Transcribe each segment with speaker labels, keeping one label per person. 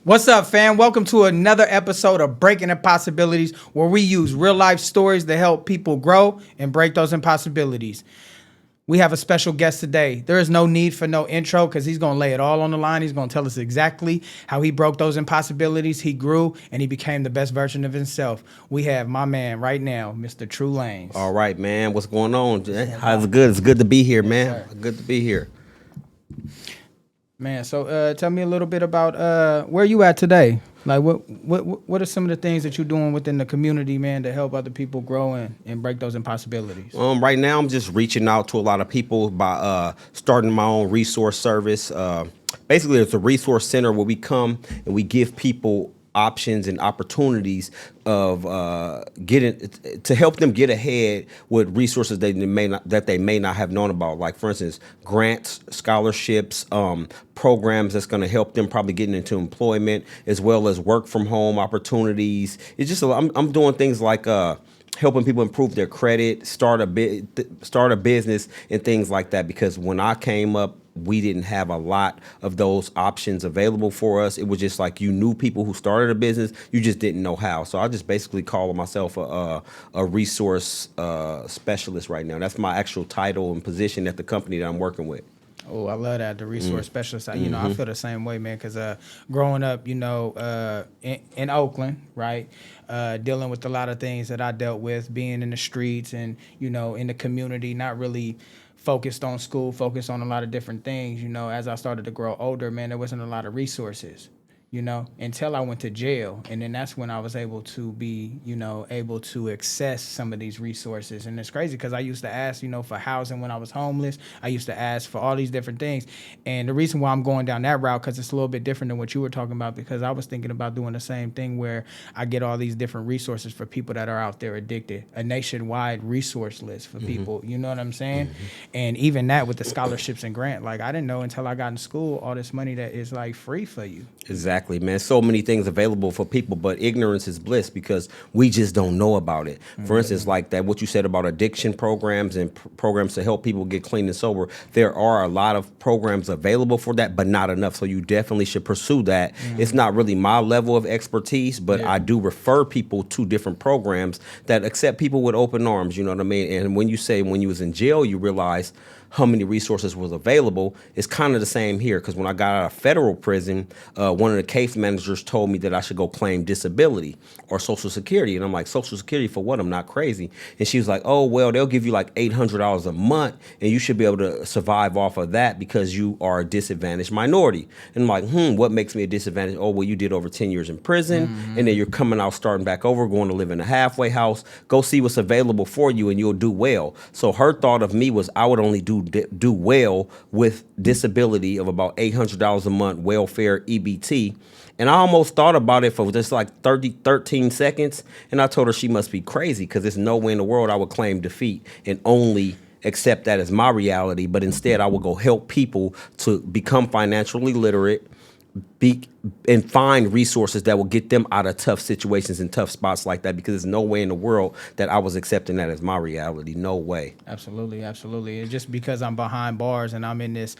Speaker 1: What's up, fam? Welcome to another episode of Breaking Impossibilities, where we use real life stories to help people grow and break those impossibilities. We have a special guest today. There is no need for no intro because he's going to lay it all on the line. He's going to tell us exactly how he broke those impossibilities, he grew, and he became the best version of himself. We have my man right now, Mr. Tru Lanez.
Speaker 2: All right, man. What's going on? How's it good? It's good to be here, man. Good to be here.
Speaker 1: Man, so tell me a little bit about where you at today. Like, what are some of the things that you're doing within the community, man, to help other people grow and break those impossibilities?
Speaker 2: Right now, I'm just reaching out to a lot of people by starting my own resource service. Basically, it's a resource center where we come and we give people options and opportunities of getting to help them get ahead with resources that they may not have known about. Like, for instance, grants, scholarships, programs that's going to help them probably getting into employment, as well as work from home opportunities. It's just I'm doing things like helping people improve their credit, start a business, and things like that. Because when I came up, we didn't have a lot of those options available for us. It was just like you knew people who started a business, you just didn't know how. So I just basically call myself a resource specialist right now. That's my actual title and position at the company that I'm working with.
Speaker 1: Oh, I love that, the resource specialist. I feel the same way, man, because growing up, in Oakland, right, dealing with a lot of things that I dealt with, being in the streets and, in the community, not really focused on school, focused on a lot of different things. As I started to grow older, man, there wasn't a lot of resources, until I went to jail. And then that's when I was able to be, able to access some of these resources. And it's crazy because I used to ask, for housing when I was homeless. I used to ask for all these different things. And the reason why I'm going down that route, because it's a little bit different than what you were talking about, because I was thinking about doing the same thing where I get all these different resources for people that are out there addicted, a nationwide resource list for people, you know what I'm saying? And even that with the scholarships and grant, like I didn't know until I got in school all this money that is like free for you.
Speaker 2: Exactly, man. So many things available for people, but ignorance is bliss because we just don't know about it. For instance, like that, what you said about addiction programs and programs to help people get clean and sober. There are a lot of programs available for that, but not enough. So you definitely should pursue that. It's not really my level of expertise, but I do refer people to different programs that accept people with open arms. You know what I mean? And when you say when you was in jail, you realize how many resources was available. It's kind of the same here, because when I got out of federal prison, one of the case managers told me that I should go claim disability or Social Security. And I'm like, Social Security for what? I'm not crazy. And she was like, oh, well, they'll give you like $800 a month and you should be able to survive off of that because you are a disadvantaged minority. And I'm like, what makes me a disadvantage? Oh, well, you did over 10 years in prison and then you're coming out, starting back over, going to live in a halfway house. Go see what's available for you and you'll do well. So her thought of me was I would only do well with disability of about $800 a month, welfare, EBT. And I almost thought about it for just like 13 seconds. And I told her she must be crazy because there's no way in the world I would claim defeat and only accept that as my reality. But instead, I would go help people to become financially literate, and find resources that will get them out of tough situations and tough spots like that, because there's no way in the world that I was accepting that as my reality. No way.
Speaker 1: Absolutely. And just because I'm behind bars and I'm in this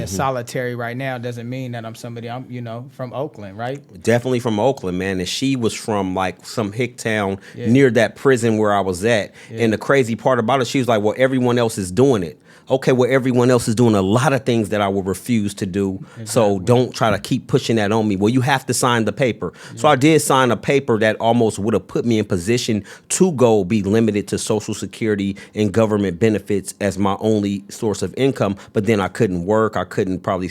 Speaker 1: solitary right now doesn't mean that I'm somebody. I'm from Oakland, right?
Speaker 2: Definitely from Oakland, man. And she was from like some hick town near that prison where I was at. And the crazy part about it, she was like, well, everyone else is doing it. Okay, well, everyone else is doing a lot of things that I will refuse to do. Exactly. So don't try to keep pushing that on me. Well, you have to sign the paper. Yeah. So I did sign a paper that almost would have put me in position to go be limited to Social Security and government benefits as my only source of income. But then I couldn't work. I couldn't probably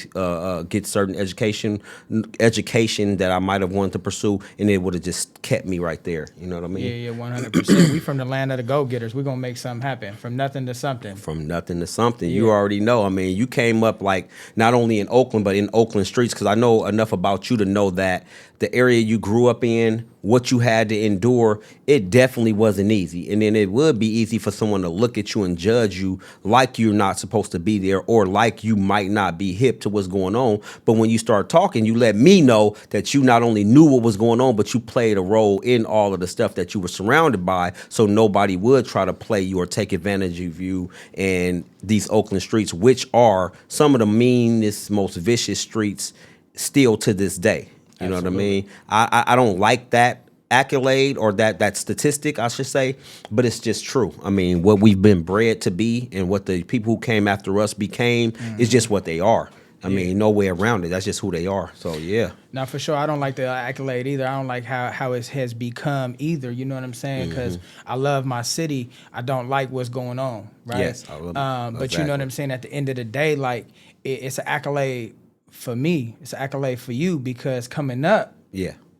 Speaker 2: get certain education that I might have wanted to pursue, and it would have just kept me right there. You know what I mean?
Speaker 1: Yeah, 100%. We from the land of the go-getters. We're going to make something happen from nothing to something.
Speaker 2: From nothing to something. You already know. I mean, you came up like not only in Oakland, but in Oakland streets, because I know enough about you to know that the area you grew up in, what you had to endure, it definitely wasn't easy. And then it would be easy for someone to look at you and judge you like you're not supposed to be there, or like you might not be hip to what's going on. But when you start talking, you let me know that you not only knew what was going on, but you played a role in all of the stuff that you were surrounded by, so nobody would try to play you or take advantage of you in these Oakland streets, which are some of the meanest, most vicious streets still to this day. You know what I mean? I don't like that accolade or that statistic, I should say, but it's just true. I mean, what we've been bred to be and what the people who came after us became is just what they are. I mean, no way around it. That's just who they are. So yeah.
Speaker 1: Now, for sure, I don't like the accolade either. I don't like how it has become either. You know what I'm saying? Because I love my city. I don't like what's going on, right?
Speaker 2: Yes, I love
Speaker 1: but you know what I'm saying? At the end of the day, like it's an accolade for me. It's an accolade for you because coming up,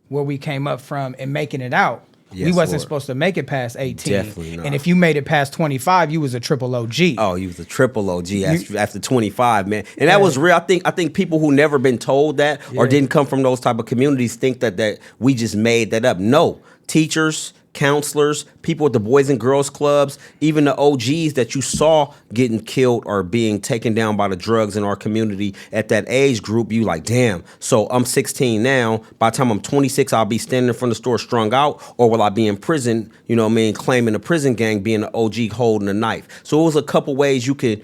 Speaker 1: where we came up from and making it out.
Speaker 2: Yes,
Speaker 1: we wasn't
Speaker 2: Lord.
Speaker 1: supposed to make it past 18.
Speaker 2: Definitely not.
Speaker 1: And if you made it past 25, you was a triple OG.
Speaker 2: Oh, you was a triple OG after 25, man. And that was real. I think people who never been told that or didn't come from those type of communities think that we just made that up. No. Teachers, counselors, people at the Boys and Girls Clubs, even the OGs that you saw getting killed or being taken down by the drugs in our community at that age group, you like, damn, so I'm 16 now. By the time I'm 26, I'll be standing in front of the store strung out, or will I be in prison, you know what I mean, claiming a prison gang, being an OG holding a knife. So it was a couple ways you could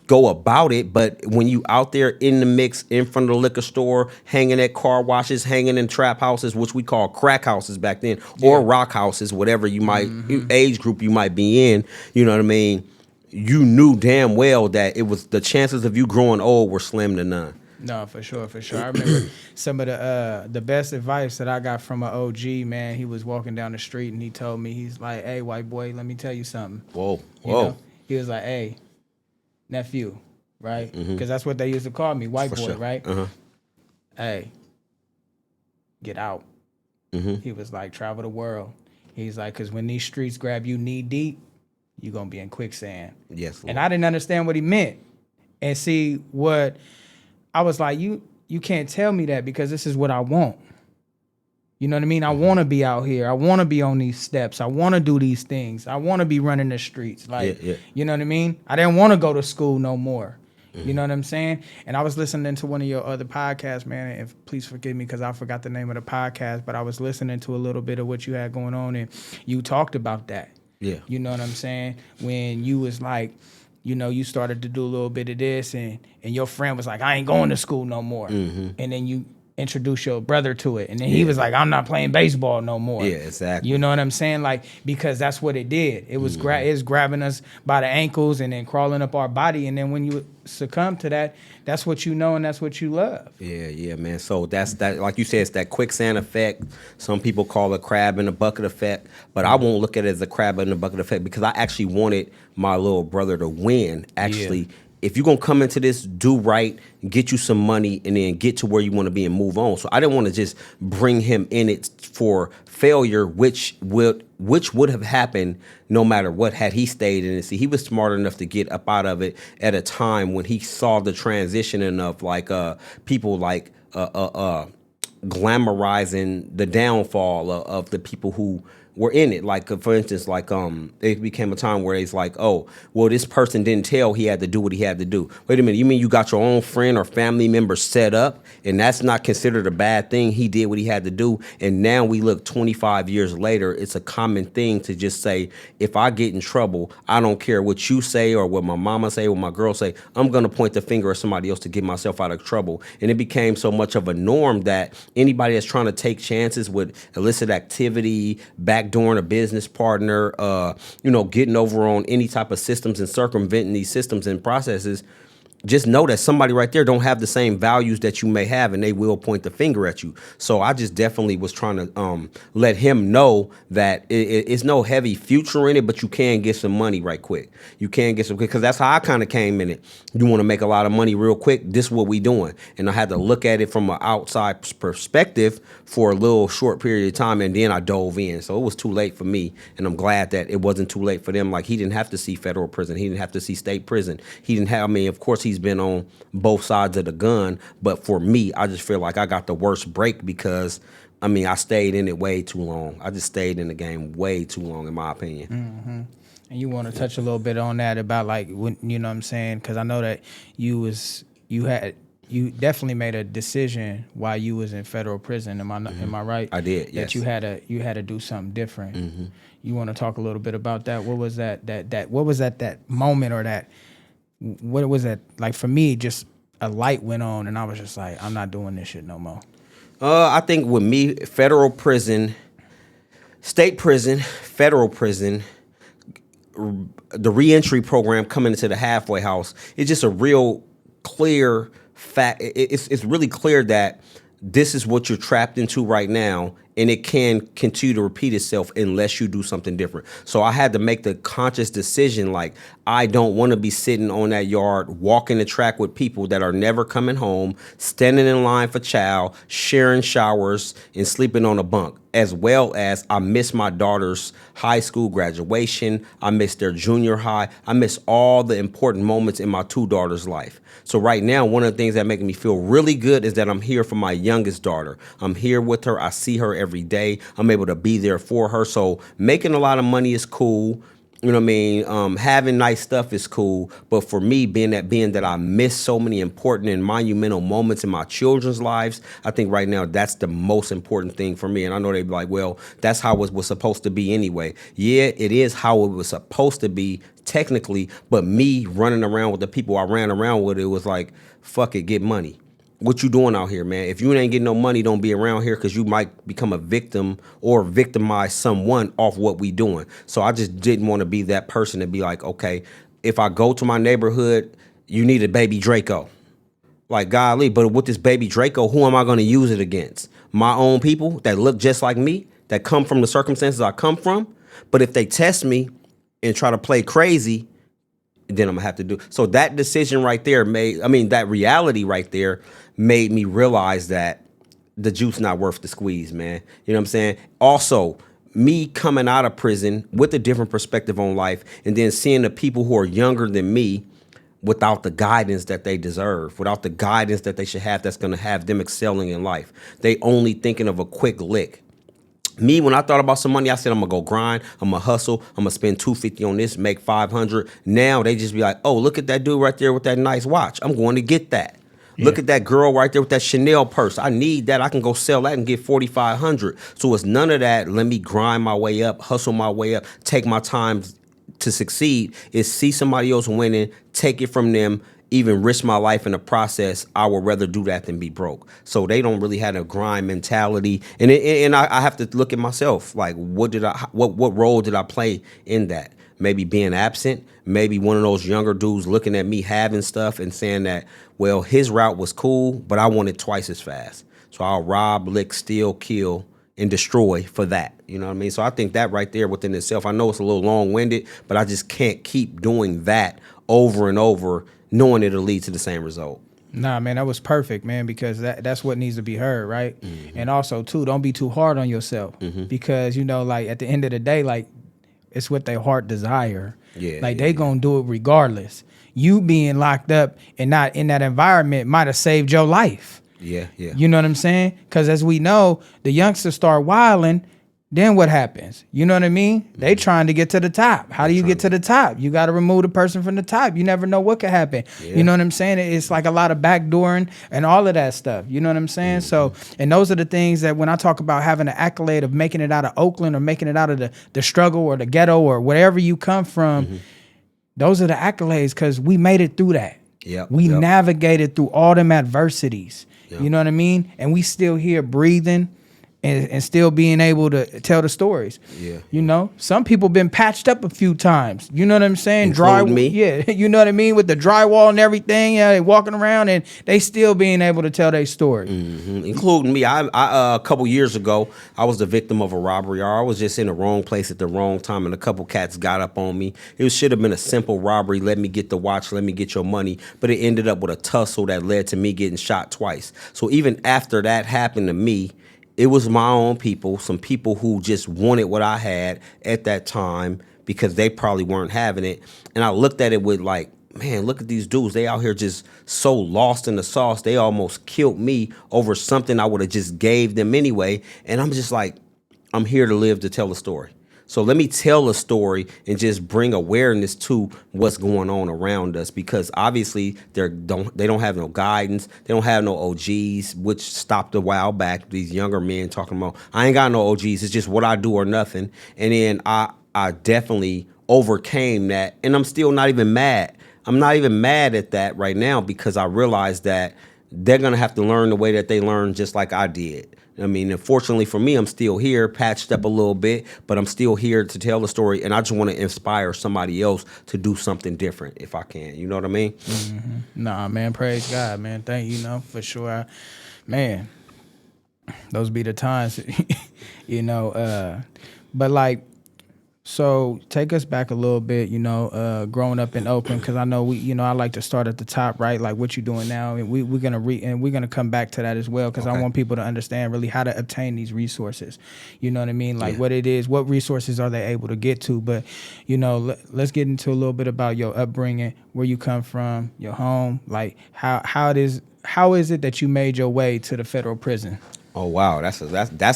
Speaker 2: go about it, but when you out there in the mix, in front of the liquor store, hanging at car washes, hanging in trap houses, which we call crack houses back then, or rock houses, whatever you might age group you might be in, you know what I mean, you knew damn well that it was the chances of you growing old were slim to none.
Speaker 1: No, for sure. I remember some of the best advice that I got from an OG, man. He was walking down the street and he told me, he's like, hey, white boy, let me tell you something.
Speaker 2: Whoa.
Speaker 1: You know? He was like, hey, nephew, right? Because that's what they used to call me, white boy,
Speaker 2: sure.
Speaker 1: right? Hey, get out. He was like, travel the world. He's like, because when these streets grab you knee deep, you're going to be in quicksand.
Speaker 2: Yes, Lord.
Speaker 1: And I didn't understand what he meant. And see, what I was like, you can't tell me that because this is what I want. You know what I mean? I want to be out here. I want to be on these steps. I want to do these things. I want to be running the streets. Like, you know what I mean? I didn't want to go to school no more. You know what I'm saying? And I was listening to one of your other podcasts, man, and please forgive me because I forgot the name of the podcast, but I was listening to a little bit of what you had going on, and you talked about that.
Speaker 2: Yeah.
Speaker 1: You know what I'm saying? When you was like, you know, you started to do a little bit of this, and your friend was like, I ain't going to school no more. And then you introduce your brother to it, and then he was like, I'm not playing baseball no more.
Speaker 2: Yeah, exactly.
Speaker 1: You know what I'm saying? Like, because that's what it did. It was it's grabbing us by the ankles and then crawling up our body, and then when you succumb to that, that's what you know and that's what you love.
Speaker 2: Yeah, man. So that's that. Like you said, it's that quicksand effect. Some people call it crab in the bucket effect, but I won't look at it as a crab in the bucket effect because I actually wanted my little brother to win. Actually, if you're going to come into this, do right, get you some money, and then get to where you want to be and move on. So I didn't want to just bring him in it for failure, which would have happened no matter what had he stayed in it. See, he was smart enough to get up out of it at a time when he saw the transitioning of like people like glamorizing the downfall of the people who were in it. Like, for instance, like it became a time where it's like, oh, well, this person didn't tell he had to do what he had to do. Wait a minute, you mean you got your own friend or family member set up, and that's not considered a bad thing? He did what he had to do, and now we look 25 years later, it's a common thing to just say, if I get in trouble, I don't care what you say or what my mama say or my girl say, I'm gonna point the finger at somebody else to get myself out of trouble. And it became so much of a norm that anybody that's trying to take chances with illicit activity, backdooring a business partner, getting over on any type of systems and circumventing these systems and processes, just know that somebody right there don't have the same values that you may have, and they will point the finger at you. So I just definitely was trying to let him know that it's no heavy future in it, but you can get some money right quick. You can get some, because that's how I kind of came in it. You want to make a lot of money real quick, this is what we doing. And I had to look at it from an outside perspective for a little short period of time, and then I dove in. So it was too late for me, and I'm glad that it wasn't too late for them. Like, he didn't have to see federal prison. He didn't have to see state prison. He didn't have, of course, he's been on both sides of the gun, but for me, I just feel like I got the worst break because I stayed in it way too long. I just stayed in the game way too long, in my opinion.
Speaker 1: And you want to touch a little bit on that about, like, when, you know what I'm saying, because I know that you definitely made a decision while you was in federal prison. Am I right?
Speaker 2: I did. Yes.
Speaker 1: That you had to do something different. You want to talk a little bit about that? What was that what was that moment, or that, what was that like? For me, just a light went on and I was just like, I'm not doing this shit no more.
Speaker 2: I think with me, federal prison, state prison, federal prison, the reentry program coming into the halfway house, it's just a real clear fact. It's really clear that this is what you're trapped into right now, and it can continue to repeat itself unless you do something different. So I had to make the conscious decision, like, I don't want to be sitting on that yard, walking the track with people that are never coming home, standing in line for chow, sharing showers, and sleeping on a bunk. As well as I miss my daughter's high school graduation. I miss their junior high. I miss all the important moments in my two daughters' life. So right now, one of the things that makes me feel really good is that I'm here for my youngest daughter. I'm here with her. I see her every day. I'm able to be there for her. So making a lot of money is cool. You know what I mean? Having nice stuff is cool. But for me, being that I miss so many important and monumental moments in my children's lives, I think right now that's the most important thing for me. And I know they'd be like, well, that's how it was supposed to be anyway. Yeah, it is how it was supposed to be technically. But me running around with the people I ran around with, it was like, fuck it, get money. What you doing out here, man? If you ain't getting no money, don't be around here, because you might become a victim or victimize someone off what we doing. So I just didn't want to be that person to be like, okay, if I go to my neighborhood, you need a baby Draco. Like, golly, but with this baby Draco, who am I going to use it against? My own people that look just like me, that come from the circumstances I come from? But if they test me and try to play crazy, then I'm gonna have to do. So that decision right there that reality right there made me realize that the juice not worth the squeeze, man. You know what I'm saying? Also, me coming out of prison with a different perspective on life, and then seeing the people who are younger than me without the guidance that they deserve, without the guidance that they should have, that's gonna have them excelling in life. They only thinking of a quick lick. Me, when I thought about some money, I said, I'm gonna go grind, I'm gonna hustle, I'm gonna spend $250 on this, make $500. Now they just be like, oh, look at that dude right there with that nice watch. I'm going to get that. Yeah. Look at that girl right there with that Chanel purse. I need that. I can go sell that and get $4,500. So it's none of that. Let me grind my way up, hustle my way up, take my time to succeed. Is see somebody else winning, take it from them, even risk my life in the process. I would rather do that than be broke. So they don't really have a grind mentality. And I have to look at myself. Like, what role did I play in that? Maybe being absent, maybe one of those younger dudes looking at me having stuff and saying that, well, his route was cool, but I want it twice as fast. So I'll rob, lick, steal, kill, and destroy for that. You know what I mean? So I think that right there within itself, I know it's a little long-winded, but I just can't keep doing that over and over, knowing it'll lead to the same result.
Speaker 1: Nah, man, that was perfect, man, because that's what needs to be heard, right? Mm-hmm. And also, too, don't be too hard on yourself, because, like, at the end of the day, like, it's what their heart desire. Yeah, like, they gonna do it regardless. You being locked up and not in that environment might have saved your life.
Speaker 2: Yeah.
Speaker 1: You know what I'm saying? Because as we know, the youngsters start wilding. Then what happens? You know what I mean? They trying to get to the top. How do you get to the top? You got to remove the person from the top. You never know what could happen. Yeah. You know what I'm saying? It's like a lot of backdooring and all of that stuff. You know what I'm saying? So, and those are the things that when I talk about having an accolade of making it out of Oakland or making it out of the struggle or the ghetto or wherever you come from, those are the accolades, because we made it through that. We navigated through all them adversities. You know what I mean? And we still here breathing and still being able to tell the stories. Yeah. You know, some people been patched up a few times. You know what I'm saying?
Speaker 2: Me.
Speaker 1: Yeah. You know what I mean? With the drywall and everything. Yeah, they walking around and they still being able to tell their story.
Speaker 2: Including me. I a couple years ago, I was the victim of a robbery. I was just in the wrong place at the wrong time, and a couple cats got up on me. It should have been a simple robbery. Let me get the watch. Let me get your money. But it ended up with a tussle that led to me getting shot twice. So even after that happened to me, it was my own people, some people who just wanted what I had at that time because they probably weren't having it. And I looked at it with like, man, look at these dudes. They out here just so lost in the sauce. They almost killed me over something I would have just gave them anyway. And I'm just like, I'm here to live to tell a story. So let me tell a story and just bring awareness to what's going on around us, because obviously they don't have no guidance. They don't have no OGs, which stopped a while back. These younger men talking about, I ain't got no OGs. It's just what I do or nothing. And then I definitely overcame that, and I'm still not even mad. I'm not even mad at that right now, because I realized that they're going to have to learn the way that they learned just like I did. I mean, unfortunately for me, I'm still here, patched up a little bit, but I'm still here to tell the story, and I just want to inspire somebody else to do something different if I can. You know what I mean?
Speaker 1: Mm-hmm. Nah, man, praise God, man. Thank you, for sure. Man, those be the times, but like, so take us back a little bit, growing up in Oakland, because I know I like to start at the top, right? Like what you're doing now, and we're gonna come back to that as well, because I want people to understand really how to obtain these resources. You know what I mean? Like what it is, what resources are they able to get to? But let's get into a little bit about your upbringing, where you come from, your home, like how is it that you made your way to the federal prison?
Speaker 2: Oh wow, that's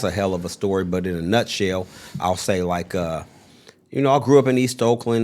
Speaker 2: a hell of a story. But in a nutshell, I'll say like. I grew up in East Oakland,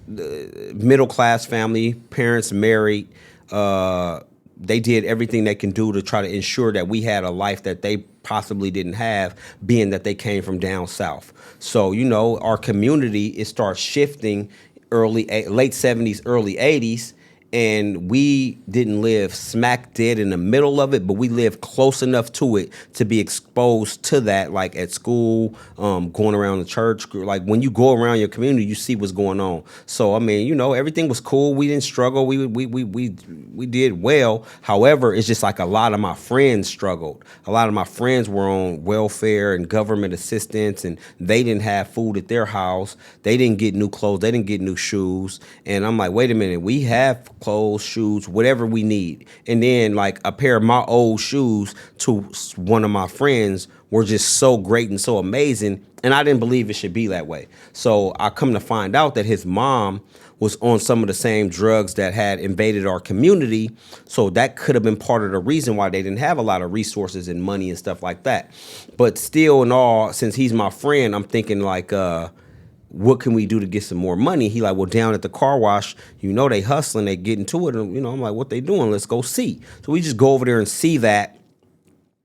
Speaker 2: middle class family, parents married. They did everything they can do to try to ensure that we had a life that they possibly didn't have, being that they came from down south. So, our community, it starts shifting late 70s, early 80s. And we didn't live smack dead in the middle of it, but we lived close enough to it to be exposed to that, like at school, going around the church. Like when you go around your community, you see what's going on. So I mean, everything was cool. We didn't struggle. We did well. However, it's just like a lot of my friends struggled. A lot of my friends were on welfare and government assistance, and they didn't have food at their house. They didn't get new clothes. They didn't get new shoes. And I'm like, wait a minute, we have clothes, shoes, whatever we need. And then like a pair of my old shoes to one of my friends were just so great and so amazing. And I didn't believe it should be that way. So I come to find out that his mom was on some of the same drugs that had invaded our community. So that could have been part of the reason why they didn't have a lot of resources and money and stuff like that. But still in all, since he's my friend, I'm thinking like, what can we do to get some more money? He like, well, down at the car wash, they hustling, they get into it. And, I'm like, what they doing? Let's go see. So we just go over there and see that.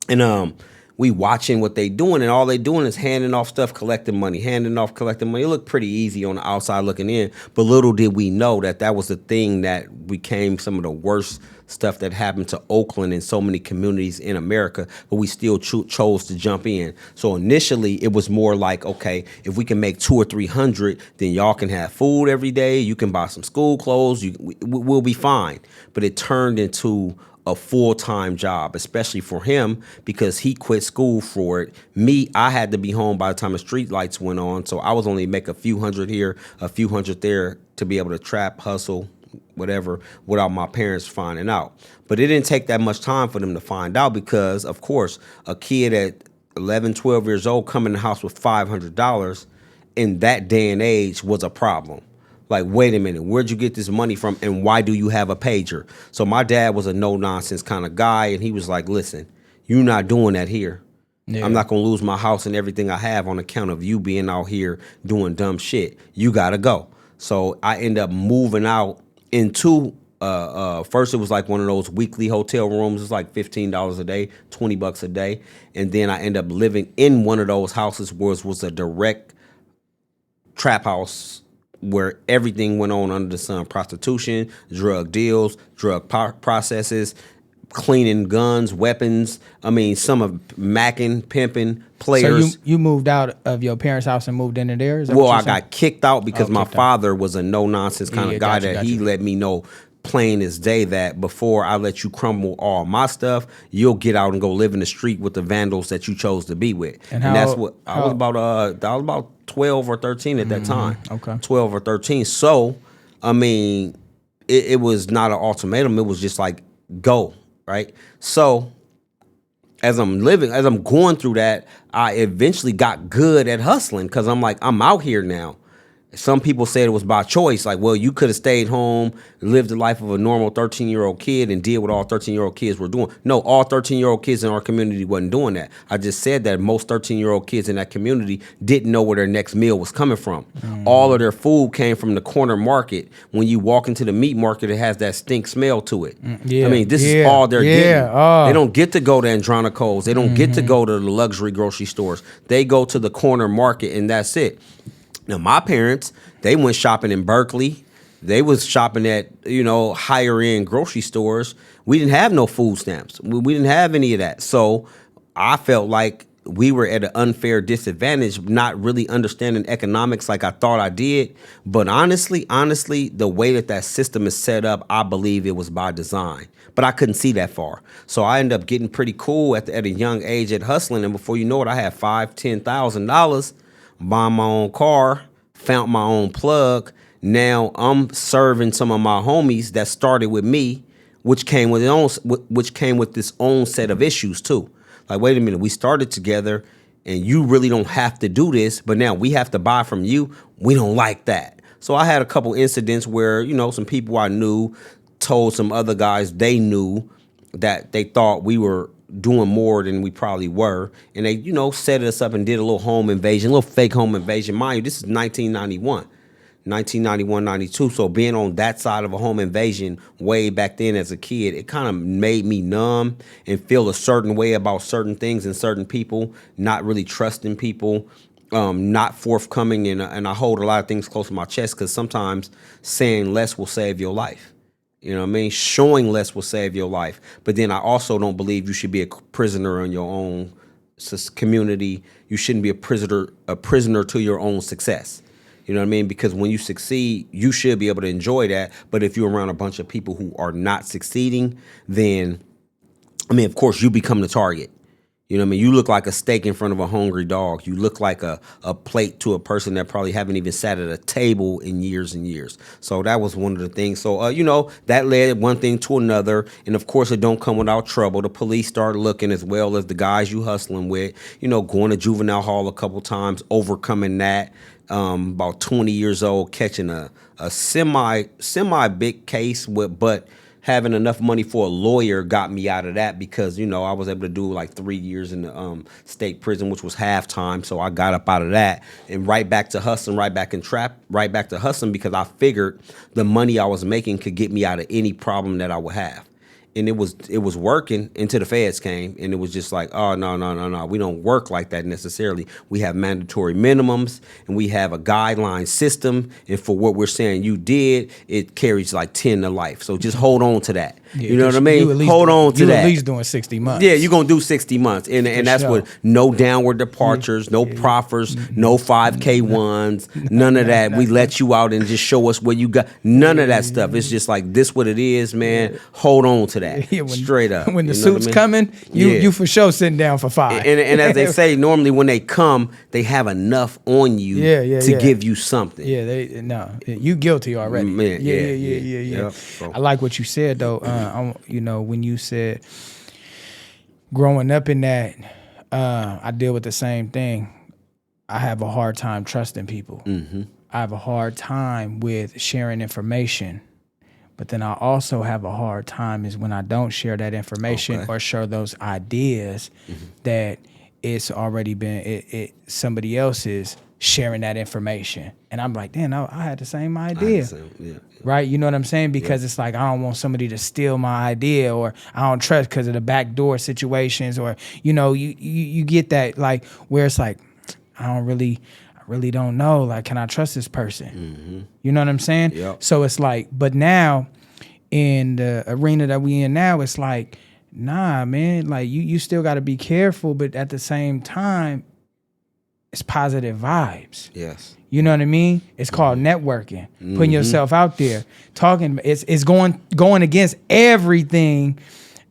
Speaker 2: And we watching what they doing, and all they doing is handing off stuff, collecting money. It looked pretty easy on the outside looking in, but little did we know that was the thing that became some of the worst stuff that happened to Oakland and so many communities in America, but we still chose to jump in. So initially it was more like, okay, if we can make 200 or 300, then y'all can have food every day. You can buy some school clothes. We'll be fine. But it turned into a full-time job, especially for him, because he quit school for it. Me, I had to be home by the time the street lights went on, so I was only make a few hundred here, a few hundred there to be able to trap, hustle, whatever, without my parents finding out. But it didn't take that much time for them to find out because, of course, a kid at 11, 12 years old coming in the house with $500 in that day and age was a problem. Like, wait a minute, where'd you get this money from, and why do you have a pager? So my dad was a no-nonsense kind of guy, and he was like, listen, you're not doing that here. Yeah. I'm not going to lose my house and everything I have on account of you being out here doing dumb shit. You got to go. So I end up moving out into, first it was like one of those weekly hotel rooms. It's like $15 a day, $20 a day. And then I end up living in one of those houses where it was a direct trap house where everything went on under the sun: prostitution, drug deals, drug processes, cleaning guns, weapons. I mean, some of macking, pimping, players.
Speaker 1: So you moved out of your parents' house and moved into theirs?
Speaker 2: Well, I got kicked out because my father was a no-nonsense kind of guy that he let me know plain as day that before I let you crumble all my stuff, you'll get out and go live in the street with the vandals that you chose to be with. And that's what I was about 12 or 13 at that time.
Speaker 1: Okay.
Speaker 2: 12 or 13. So, I mean, it was not an ultimatum. It was just like, go, right? So, as I'm going through that, I eventually got good at hustling because I'm like, I'm out here now. Some people said it was by choice. Like, well, you could have stayed home, lived the life of a normal 13-year-old kid and did what all 13-year-old kids were doing. No, all 13-year-old kids in our community wasn't doing that. I just said that most 13-year-old kids in that community didn't know where their next meal was coming from. All of their food came from the corner market. When you walk into the meat market, it has that stink smell to it. I mean, this is all they're getting. They don't get to go to Andronico's. They don't get to go to the luxury grocery stores. They go to the corner market, and that's it. Now, my parents, they went shopping in Berkeley, They was shopping at, higher end grocery stores. We didn't have no food stamps. We didn't have any of that. So I felt like we were at an unfair disadvantage, not really understanding economics like I thought I did. But honestly, the way that system is set up, I believe it was by design. But I couldn't see that far. So I ended up getting pretty cool at a young age at hustling. And before you know it, I had $5,000-$10,000, buying my own car, found my own plug. Now I'm serving some of my homies that started with me, which came with this own set of issues too. Like, wait a minute, we started together and you really don't have to do this, but now we have to buy from you. We don't like that. So I had a couple incidents where, some people I knew told some other guys they knew that they thought we were doing more than we probably were. And they, set us up and did a little home invasion, a little fake home invasion. Mind you, this is 1991. 1991, 92. So being on that side of a home invasion way back then as a kid, it kind of made me numb and feel a certain way about certain things and certain people, not really trusting people, not forthcoming. And I hold a lot of things close to my chest because sometimes saying less will save your life. You know what I mean? Showing less will save your life. But then I also don't believe you should be a prisoner in your own community. You shouldn't be a prisoner to your own success. You know what I mean? Because when you succeed, you should be able to enjoy that. But if you're around a bunch of people who are not succeeding, then, of course, you become the target. You know what I mean? You look like a steak in front of a hungry dog. You look like a plate to a person that probably haven't even sat at a table in years and years. So that was one of the things. So, that led one thing to another. And, of course, it don't come without trouble. The police started looking as well as the guys you hustling with, going to juvenile hall a couple times, overcoming that. About 20 years old, catching a semi big case but having enough money for a lawyer got me out of that because, I was able to do like 3 years in the state prison, which was half time. So I got up out of that and right back to hustling, right back to hustling because I figured the money I was making could get me out of any problem that I would have. And it was working until the feds came, and it was just like, oh, no. We don't work like that necessarily. We have mandatory minimums, and we have a guideline system. And for what we're saying you did, it carries like 10 to life. So just hold on to that. Yeah, you know what I mean? Hold on to that.
Speaker 1: You at least doing 60 months.
Speaker 2: Yeah, you're going to do 60 months. And that's what, no downward departures, no proffers, no 5K ones, none of that. We let you out and just show us what you got. None of that stuff. It's just like, this what it is, man. Hold on to that. Straight up.
Speaker 1: When the suit's coming, you for sure sitting down for 5.
Speaker 2: And as they say, normally when they come, they have enough on you to give you something.
Speaker 1: Yeah, you guilty already. Yeah. So. I like what you said though. When you said growing up in that, I deal with the same thing. I have a hard time trusting people. Mm-hmm. I have a hard time with sharing information. But then I also have a hard time is when I don't share that information or share those ideas that it's already been somebody else is sharing that information. And I'm like, damn, I had the same idea. Right? You know what I'm saying? Because it's like I don't want somebody to steal my idea or I don't trust because of the backdoor situations or, you get that like where it's like, I really don't know. Like, can I trust this person? Mm-hmm. You know what I'm saying? Yep. So it's like, but now in the arena that we in now, it's like, nah, man, like you still got to be careful. But at the same time, it's positive vibes. Yes. You know what I mean? It's called networking, putting yourself out there, talking. It's going against everything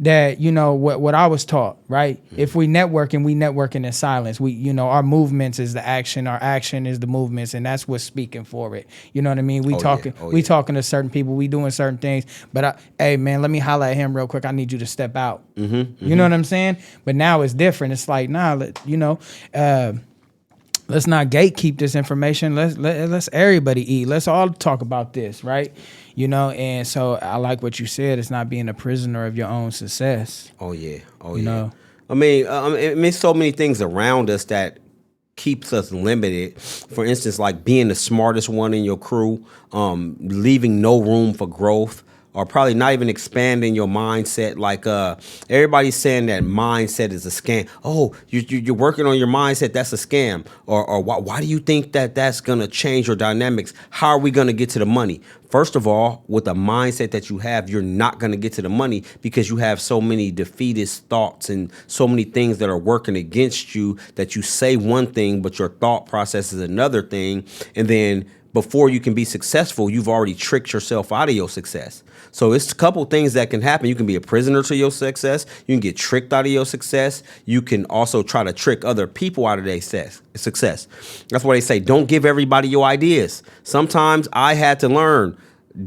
Speaker 1: that, what I was taught, right? If we networking in silence. We, our movements is the action, our action is the movements, and that's what's speaking for it. You know what I mean? We talking to certain people, we doing certain things. But hey man, let me holler at him real quick. I need you to step out. You know what I'm saying? But now it's different. It's like, nah, let's not gatekeep this information. Let's everybody eat. Let's all talk about this, right? And so I like what you said. It's not being a prisoner of your own success.
Speaker 2: Oh yeah. I mean, so many things around us that keeps us limited. For instance, like being the smartest one in your crew, leaving no room for growth. or probably not even expanding your mindset. Like everybody's saying that mindset is a scam. Oh, you're working on your mindset. That's a scam. Or why do you think that that's going to change your dynamics? How are we going to get to the money? First of all, with the mindset that you have, you're not going to get to the money because you have so many defeatist thoughts and so many things that are working against you that you say one thing, but your thought process is another thing. And then before you can be successful, you've already tricked yourself out of your success. So it's a couple things that can happen. You can be a prisoner to your success. You can get tricked out of your success. You can also try to trick other people out of their success. That's why they say, don't give everybody your ideas. Sometimes I had to learn,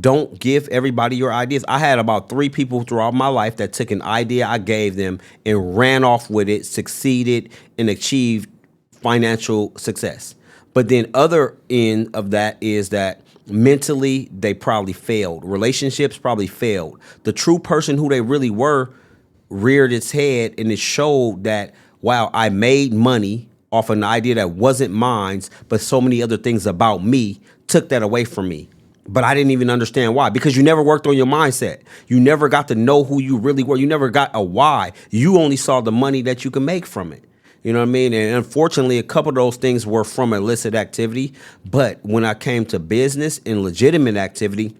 Speaker 2: don't give everybody your ideas. I had about 3 people throughout my life that took an idea I gave them and ran off with it, succeeded, and achieved financial success. But then other end of that is that mentally they probably failed. Relationships probably failed. The true person who they really were reared its head, and it showed that, wow, I made money off an idea that wasn't mine, but so many other things about me took that away from me. But I didn't even understand why, because you never worked on your mindset. You never got to know who you really were. You never got a why. You only saw the money that you can make from it. You know what I mean? And unfortunately, a couple of those things were from illicit activity. But when I came to business and legitimate activity,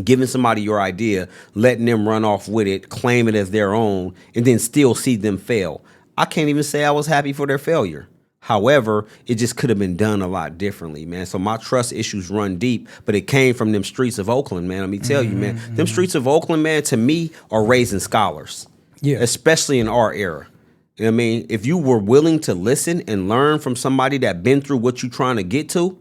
Speaker 2: giving somebody your idea, letting them run off with it, claim it as their own, and then still see them fail, I can't even say I was happy for their failure. However, it just could have been done a lot differently, man. So my trust issues run deep, but it came from them streets of Oakland, man. Let me tell you, man, them streets of Oakland, man, to me are raising scholars, especially in our era. You know what I mean? If you were willing to listen and learn from somebody that been through what you're trying to get to,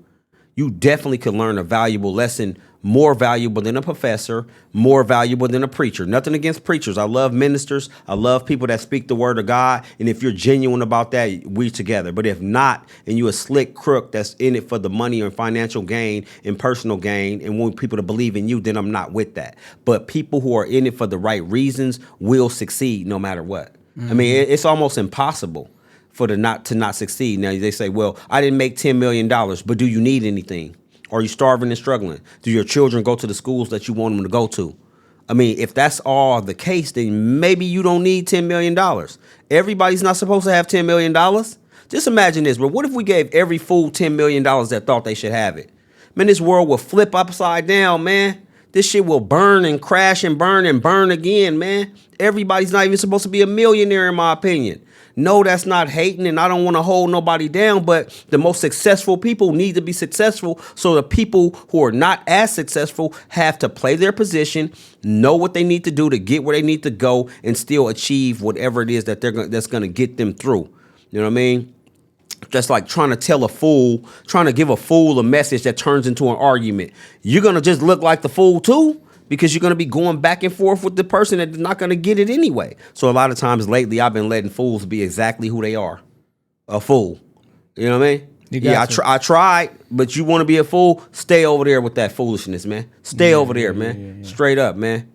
Speaker 2: you definitely could learn a valuable lesson, more valuable than a professor, more valuable than a preacher. Nothing against preachers. I love ministers. I love people that speak the word of God. And if you're genuine about that, we together. But if not, and you a slick crook that's in it for the money and financial gain and personal gain and want people to believe in you, then I'm not with that. But people who are in it for the right reasons will succeed no matter what. I mean, it's almost impossible for not succeed. Now, they say, well, I didn't make $10 million, but do you need anything? Are you starving and struggling? Do your children go to the schools that you want them to go to? I mean, if that's all the case, then maybe you don't need $10 million. Everybody's not supposed to have $10 million. Just imagine this, but what if we gave every fool $10 million that thought they should have it? Man, this world will flip upside down, man. This shit will burn and crash and burn again, man. Everybody's not even supposed to be a millionaire, in my opinion. No, that's not hating, and I don't want to hold nobody down, but the most successful people need to be successful, so the people who are not as successful have to play their position, know what they need to do to get where they need to go, and still achieve whatever it is that that's going to get them through. You know what I mean? Just like trying to give a fool a message that turns into an argument. You're going to just look like the fool too, because you're going to be going back and forth with the person that's not going to get it anyway. So a lot of times lately, I've been letting fools be exactly who they are, a fool. You know what I mean? I tried, but you want to be a fool? Stay over there with that foolishness, man. Stay over there, man. Straight up, man.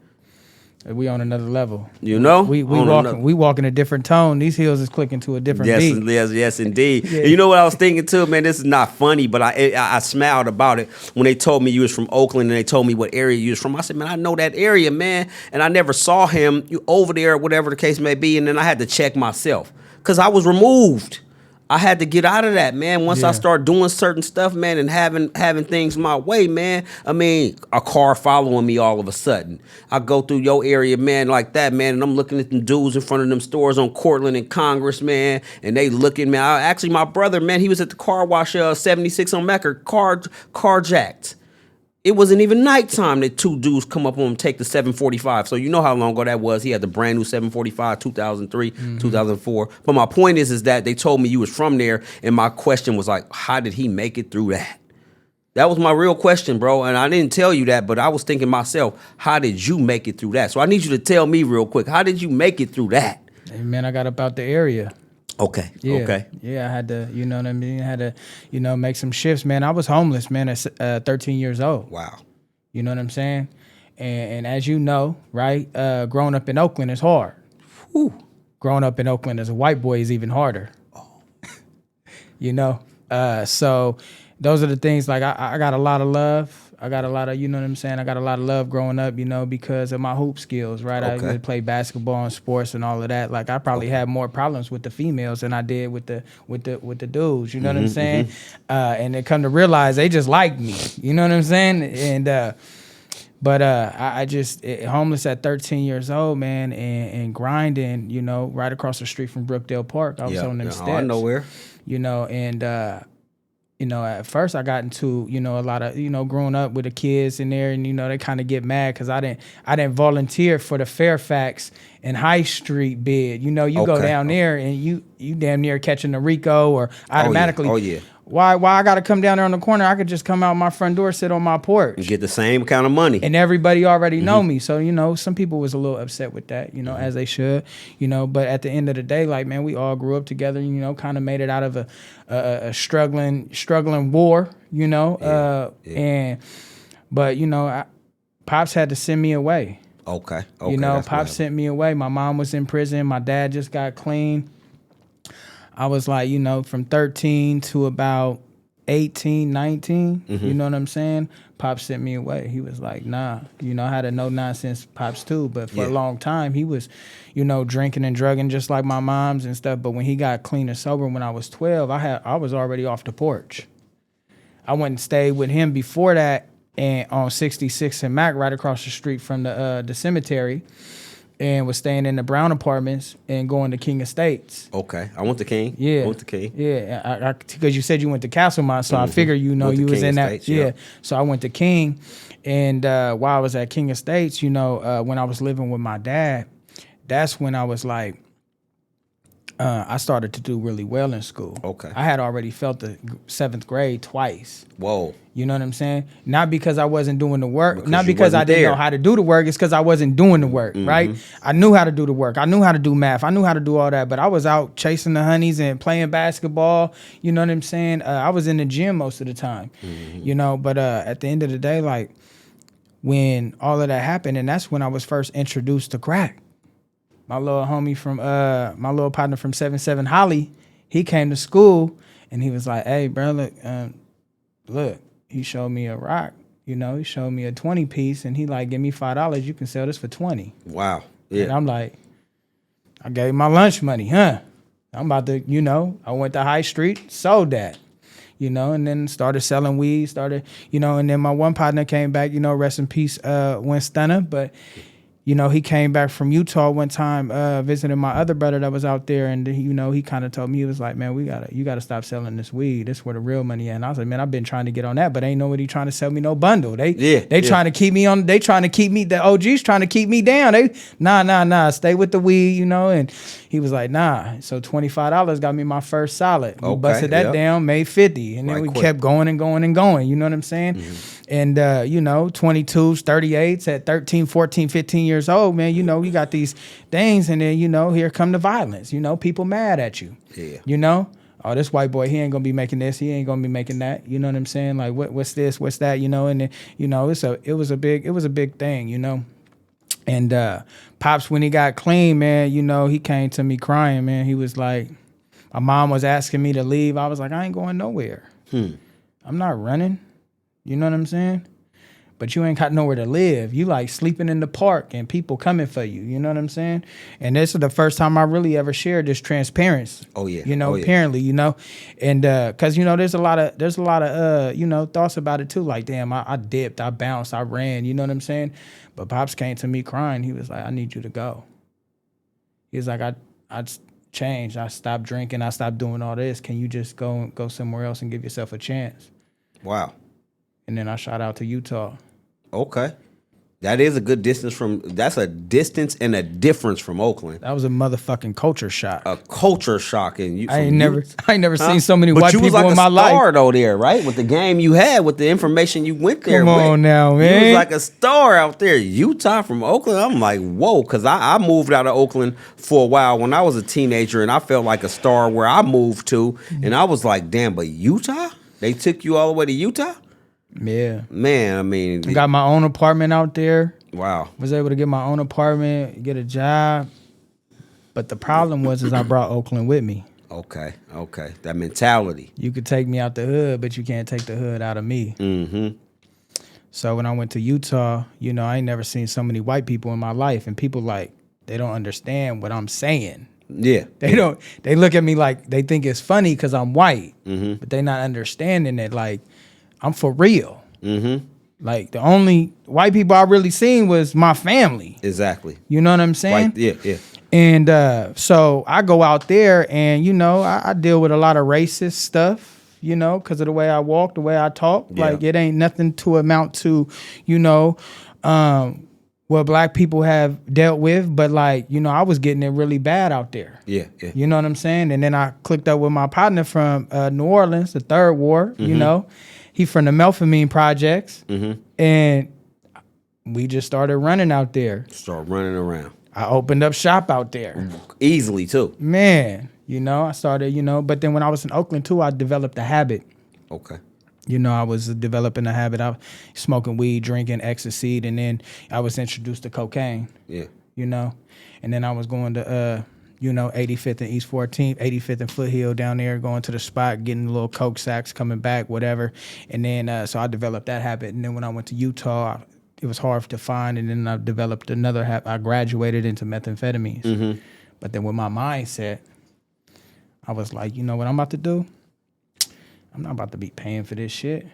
Speaker 1: We on another level.
Speaker 2: You know?
Speaker 1: We walking a different tone. These heels is clicking to a different beat.
Speaker 2: Yes, indeed. And you know what I was thinking too, man? This is not funny, but I smiled about it when they told me you was from Oakland and they told me what area you was from. I said, man, I know that area, man. And I never saw him over there, whatever the case may be. And then I had to check myself because I was removed. I had to get out of that, man. Once I start doing certain stuff, man, and having things my way, man. I mean, a car following me all of a sudden. I go through your area, man, like that, man, and I'm looking at them dudes in front of them stores on Cortland and Congress, man, and they looking, man. Actually, my brother, man, he was at the car wash 76 on Mecker, carjacked. It wasn't even nighttime that 2 dudes come up on him, take the 745. So you know how long ago that was. He had the brand new 745, 2003, 2004. But my point is that they told me you was from there, and my question was like, how did he make it through that? That was my real question, bro. And I didn't tell you that, but I was thinking myself, how did you make it through that? So I need you to tell me real quick, how did you make it through that?
Speaker 1: Hey, man, I got up out the area.
Speaker 2: Okay.
Speaker 1: Yeah.
Speaker 2: Okay.
Speaker 1: Yeah, I had to, you know what I mean? I had to, make some shifts, man. I was homeless, man, at 13 years old.
Speaker 2: Wow.
Speaker 1: You know what I'm saying? And as you know, right, growing up in Oakland is hard.
Speaker 2: Whew.
Speaker 1: Growing up in Oakland as a white boy is even harder.
Speaker 2: Oh.
Speaker 1: So those are the things. Like I got a lot of love. I got a lot of, you know what I'm saying? I got a lot of love growing up, you know, because of my hoop skills, right? I
Speaker 2: Okay.
Speaker 1: would play basketball and sports and all of that. Like I probably had more problems with the females than I did with the dudes, you know what I'm saying? And they come to realize they just like me, you know what I'm saying? And but I just homeless at 13 years old, man, and grinding, you know, right across the street from Brookdale Park. I was on them steps.
Speaker 2: I know where.
Speaker 1: You know, and you know, at first I got into, you know, a lot of, you know, growing up with the kids in there, and you know, they kind of get mad because I didn't volunteer for the Fairfax and High Street bid. You know, you go down there and you damn near catching the Rico or automatically.
Speaker 2: Oh yeah.
Speaker 1: Why I got to come down there on the corner? I could just come out my front door, sit on my porch,
Speaker 2: and get the same kind of money.
Speaker 1: And everybody already know me. So, you know, some people was a little upset with that, you know, as they should, you know. But at the end of the day, like, man, we all grew up together, you know, kind of made it out of a struggling war, you know. But, you know, Pops had to send me away.
Speaker 2: Okay.
Speaker 1: You know, Pops sent me away. My mom was in prison. My dad just got clean. I was like, you know, from 13 to about 18, 19, you know what I'm saying? Pops sent me away. He was like, nah, you know, I had a no-nonsense Pops too, but for a long time, he was, you know, drinking and drugging just like my mom's and stuff. But when he got clean and sober when I was 12, I was already off the porch. I went and stayed with him before that and on 66 and Mac, right across the street from the cemetery. And was staying in the Brown apartments and going to King Estates.
Speaker 2: Okay, I went to King.
Speaker 1: Yeah,
Speaker 2: I went to King.
Speaker 1: Yeah, because you said you went to Castlemont, so I figured you know you was King in Estates, that. Yeah, so I went to King, and while I was at King Estates, you know, when I was living with my dad, that's when I was like, I started to do really well in school.
Speaker 2: Okay,
Speaker 1: I had already felt the 7th grade twice.
Speaker 2: Whoa.
Speaker 1: You know what I'm saying? Not because I wasn't doing the work, not because I didn't know how to do the work. It's because I wasn't doing the work, right? I knew how to do the work. I knew how to do math. I knew how to do all that. But I was out chasing the honeys and playing basketball. You know what I'm saying? I was in the gym most of the time, you know. But at the end of the day, like when all of that happened, and that's when I was first introduced to crack. My little homie from, my little partner from 7-7, Holly, he came to school and he was like, hey, bro, look. He showed me a rock, you know, he showed me a 20 piece and he like, give me $5, you can sell this for 20.
Speaker 2: Wow. Yeah.
Speaker 1: And I'm like, I gave him my lunch money, huh? I'm about to, you know, I went to High Street, sold that, you know, and then started selling weed, you know, and then my one partner came back, you know, rest in peace, went stunner, but you know, he came back from Utah one time, visiting my other brother that was out there, and you know, he kind of told me, he was like, "Man, you gotta stop selling this weed. This where the real money at." And I was like, "Man, I've been trying to get on that, but ain't nobody trying to sell me no bundle. They trying to keep me on. They trying to keep me. The OGs trying to keep me down. They nah, stay with the weed, you know." And he was like, "Nah." So $25 got me my first solid. We busted that down, made 50, and then we kept going and going and going. You know what I'm saying? And you know, 22s, 38s at 13, 14, 15 years old, man, you know, you got these things, and then, you know, here come the violence. You know, people mad at you. Yeah. You know? Oh, this white boy, he ain't gonna be making this, he ain't gonna be making that. You know what I'm saying? Like, what's this, what's that, you know? And then, you know, it was a big thing, you know. And Pops, when he got clean, man, you know, he came to me crying, man. He was like, my mom was asking me to leave. I was like, I ain't going nowhere. I'm not running. You know what I'm saying? But you ain't got nowhere to live. You like sleeping in the park and people coming for you. You know what I'm saying? And this is the first time I really ever shared this transparency. Oh yeah. You know, apparently, you know, and because you know, there's a lot of you know, thoughts about it too. Like, damn, I dipped, I bounced, I ran. You know what I'm saying? But Pops came to me crying. He was like, I need you to go. He was like, I changed. I stopped drinking. I stopped doing all this. Can you just go somewhere else and give yourself a chance?
Speaker 2: Wow.
Speaker 1: And then I shot out to Utah.
Speaker 2: Okay. That is a good distance that's a distance and a difference from Oakland.
Speaker 1: That was a motherfucking culture shock.
Speaker 2: A culture shock. And
Speaker 1: I ain't never seen so many white people
Speaker 2: like
Speaker 1: in my life.
Speaker 2: You was like a star though there, right? With the game you had, with the information you went there with.
Speaker 1: Come on now, man.
Speaker 2: You was like a star out there. Utah from Oakland. I'm like, whoa, because I moved out of Oakland for a while when I was a teenager, and I felt like a star where I moved to. And I was like, damn, but Utah? They took you all the way to Utah?
Speaker 1: Yeah.
Speaker 2: Man, I mean.
Speaker 1: I got my own apartment out there.
Speaker 2: Wow.
Speaker 1: Was able to get my own apartment, get a job. But the problem was I brought Oakland with me.
Speaker 2: Okay. Okay. That mentality.
Speaker 1: You could take me out the hood, but you can't take the hood out of me.
Speaker 2: Mm-hmm.
Speaker 1: So when I went to Utah, you know, I ain't never seen so many white people in my life, and people like they don't understand what I'm saying.
Speaker 2: Yeah.
Speaker 1: They don't. They look at me like they think it's funny because I'm white, but they not understanding that like I'm for real.
Speaker 2: Mm-hmm.
Speaker 1: Like the only white people I really seen was my family.
Speaker 2: Exactly.
Speaker 1: You know what I'm saying?
Speaker 2: Right. Yeah. Yeah.
Speaker 1: And so I go out there and, you know, I deal with a lot of racist stuff, you know, because of the way I walk, the way I talk.
Speaker 2: Yeah.
Speaker 1: Like it ain't nothing to amount to, you know, what black people have dealt with. But like, you know, I was getting it really bad out there.
Speaker 2: Yeah. Yeah.
Speaker 1: You know what I'm saying? And then I clicked up with my partner from New Orleans, the Third Ward, you know. He from the Melphamine Projects. And we just started running out there.
Speaker 2: Start running around.
Speaker 1: I opened up shop out there.
Speaker 2: Easily too.
Speaker 1: Man, you know, I started, you know, but then when I was in Oakland too, I developed a habit.
Speaker 2: Okay.
Speaker 1: You know, I was developing a habit of smoking weed, drinking ecstasy, and then I was introduced to cocaine.
Speaker 2: Yeah.
Speaker 1: You know, and then I was going to, you know, 85th and East 14th, 85th and Foothill down there, going to the spot, getting little coke sacks, coming back, whatever. And then, so I developed that habit. And then when I went to Utah, it was hard to find. And then I developed another habit. I graduated into methamphetamines. But then with my mindset, I was like, you know what I'm about to do? I'm not about to be paying for this shit.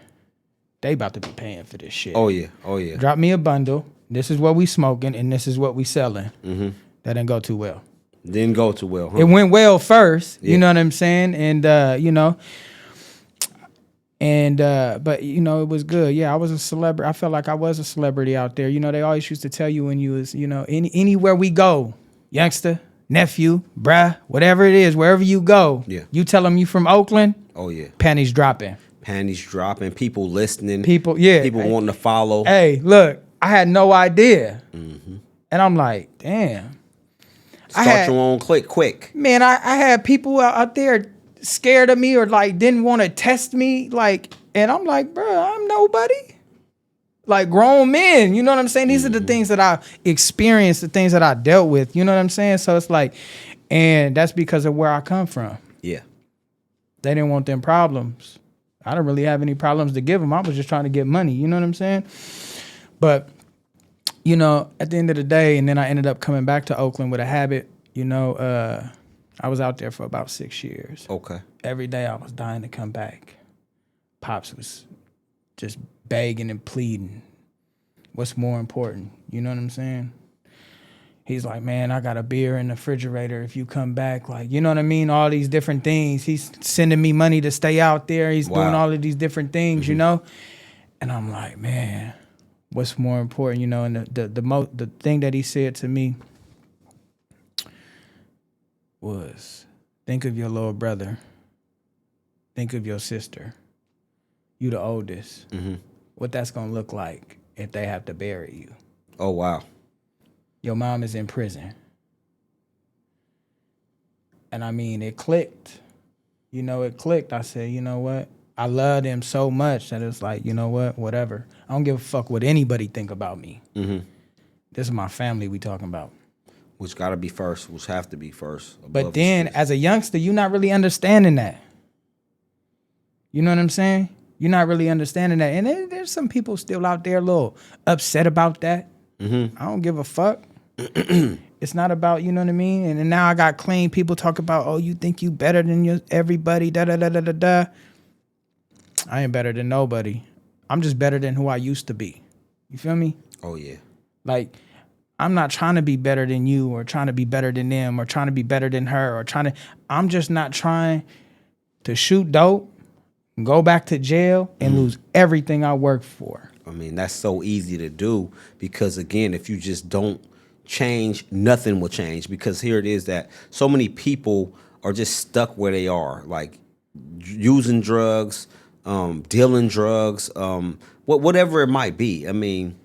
Speaker 1: They about to be paying for this shit.
Speaker 2: Oh yeah. Oh yeah.
Speaker 1: Drop me a bundle. This is what we smoking and this is what we selling. That didn't go too well.
Speaker 2: Didn't go too well, huh?
Speaker 1: It went well first,
Speaker 2: Yeah.
Speaker 1: you know what I'm saying? And, you know, and, but, you know, it was good. Yeah, I was a celebrity. I felt like I was a celebrity out there. You know, they always used to tell you when you was, you know, anywhere we go, youngster, nephew, bruh, whatever it is, wherever you go,
Speaker 2: Yeah.
Speaker 1: you tell them you from Oakland,
Speaker 2: Oh yeah.
Speaker 1: panties dropping.
Speaker 2: Panties dropping, people listening.
Speaker 1: People, yeah.
Speaker 2: People wanting to follow.
Speaker 1: Hey, look, I had no idea. And I'm like, damn.
Speaker 2: Start your own click quick.
Speaker 1: Man, I had people out there scared of me or like didn't want to test me, like, and I'm like, bro, I'm nobody. Like grown men, you know what I'm saying? These are the things that I experienced, the things that I dealt with, you know what I'm saying? So it's like, and that's because of where I come from.
Speaker 2: Yeah.
Speaker 1: They didn't want them problems. I don't really have any problems to give them. I was just trying to get money, you know what I'm saying? But, you know, at the end of the day, and then I ended up coming back to Oakland with a habit, you know, I was out there for about 6 years.
Speaker 2: Okay.
Speaker 1: Every day I was dying to come back. Pops was just begging and pleading. What's more important? You know what I'm saying? He's like, man, I got a beer in the refrigerator if you come back. Like, you know what I mean? All these different things. He's sending me money to stay out there. He's doing all of these different things, you know? And I'm like, man, what's more important, you know? And the thing that he said to me was, think of your little brother. Think of your sister. You the oldest. What that's gonna look like if they have to bury you.
Speaker 2: Oh wow.
Speaker 1: Your mom is in prison. And I mean, it clicked. You know, it clicked. I said, you know what? I love them so much that it's like, you know what? Whatever. I don't give a fuck what anybody think about me. This is my family we talking about.
Speaker 2: Which gotta be first, which have to be first.
Speaker 1: But then as a youngster, you're not really understanding that. You know what I'm saying? You're not really understanding that. And there's some people still out there a little upset about that. I don't give a fuck. It's not about, you know what I mean? And then now I got clean people talk about, oh, you think you better than everybody, da-da-da-da-da-da. I ain't better than nobody. I'm just better than who I used to be. You feel me?
Speaker 2: Oh, yeah.
Speaker 1: Like, I'm not trying to be better than you or trying to be better than them or trying to be better than her or I'm just not trying to shoot dope, go back to jail, and lose everything I worked for.
Speaker 2: I mean, that's so easy to do because, again, if you just don't change, nothing will change because here it is that so many people are just stuck where they are, like using drugs, dealing drugs, whatever it might be. I mean,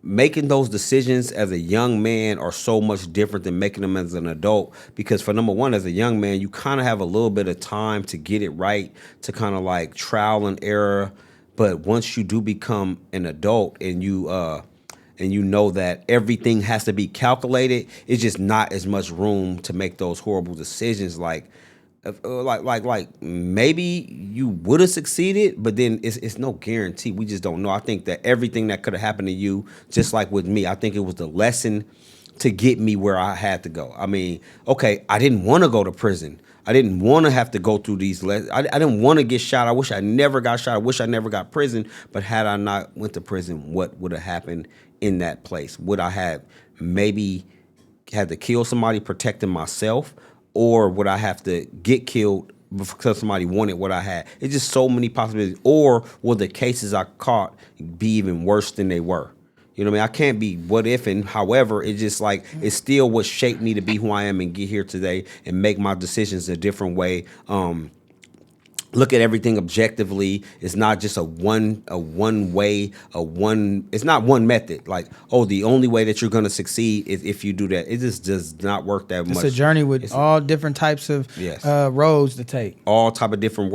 Speaker 2: making those decisions as a young man are so much different than making them as an adult because for number one, as a young man, you kind of have a little bit of time to get it right, to kind of like trial and error. But once you do become an adult and you know that everything has to be calculated, it's just not as much room to make those horrible decisions. Like Like maybe you would have succeeded, but then it's no guarantee. We just don't know. I think that everything that could have happened to you, just like with me, I think it was the lesson to get me where I had to go. I mean, okay, I didn't want to go to prison. I didn't want to have to go through these. I didn't want to get shot. I wish I never got shot. I wish I never got prison. But had I not went to prison, what would have happened in that place? Would I have maybe had to kill somebody protecting myself, or would I have to get killed because somebody wanted what I had? It's just so many possibilities. Or will the cases I caught be even worse than they were? You know what I mean? I can't be what if and however. It's just like it's still what shaped me to be who I am and get here today and make my decisions a different way. Look at everything objectively. It's not just a one way, it's not one method. Like, oh, the only way that you're gonna succeed is if you do that. It just does not work that much.
Speaker 1: It's a journey with all different types of roads to take.
Speaker 2: All type of different